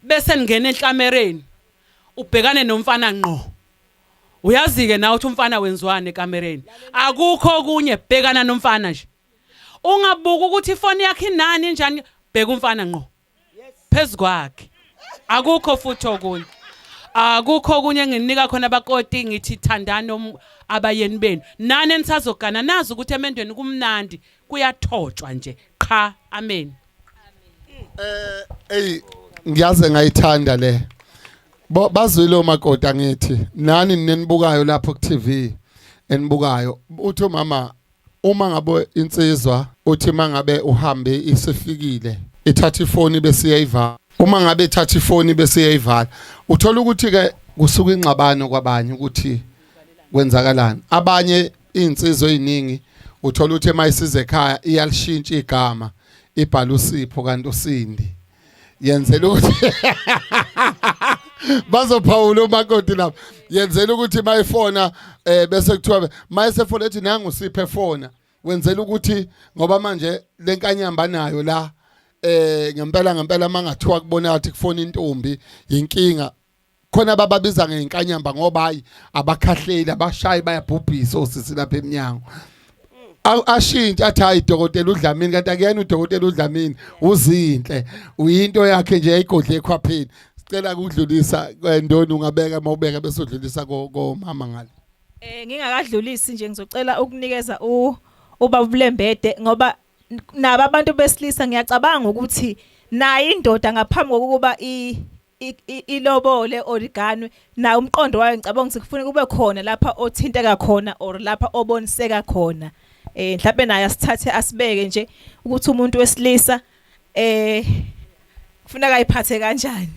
bese ningena enkamereni ubhekane nomfana ngqo. Uyazi ke na uthi umfana wenziwane ekamereni. Akukho okunye bhekana nomfana nje. Ungabuka ukuthi ifoni yakhe inani njani bheka umfana ngqo. Phezulu kwakhe. Akukho futhi okunye. Akukho okunye nginika khona abakoti ngithi thandana abayeni benu. Nani nisazogana nazi ukuthi emendweni kumnandi kuyathotshwa nje. Qha amen. Ngiyaze ngayithanda le. Bazwile omakoti angithi nani nenibukayo lapho ku TV enibukayo uthi mama uma ngabe insizwa uthi mangabe uhambe isifikile ithatha ifoni bese iyayivala uma ngabe ithatha ifoni bese iyayivala uthola ukuthi ke kusuka ingxabano kwabanye ukuthi kwenzakalani abanye insizwa eziningi uthola ukuthi mayisize ekhaya iyalishintsha igama ibhala uSipho kanti uSindi yenzela ukuthi bazophawula umakoti lapho yenzela ukuthi mayifona bese kuthiwa mayesefona ethi nangu uSipho efona wenzela ukuthi ngoba manje lenkanyamba nayo la ngempela mangathiwa kubona ukuthi kufona intombi inkinga khona bababiza ngenkanyamba ngoba hayi abakhahleli abashayi bayabhubhisa osisi lapha eminyango ashintsha athi hayi dokotela uDlamini kanti akuyena udokotela uDlamini uzinhle uyinto yakhe nje eyigodle ekhwapheni sicela ukudlulisa kwendoni ungabeka mawubeka bese udlulisa ko mama ngale ngingakadlulisi nje ngizocela ukunikeza ubabulembede ngoba naba abantu besilisa ngiyacabanga ukuthi nayi indoda ngaphambi kokuba ilobole origanwe na umqondo wayo ngicabanga ukuthi kufanele kube khona lapha othinteka khona or lapha oboniseka khona mhlawumbe naye asithathe asibeke nje ukuthi umuntu wesilisa kufuneka ayiphathe kanjani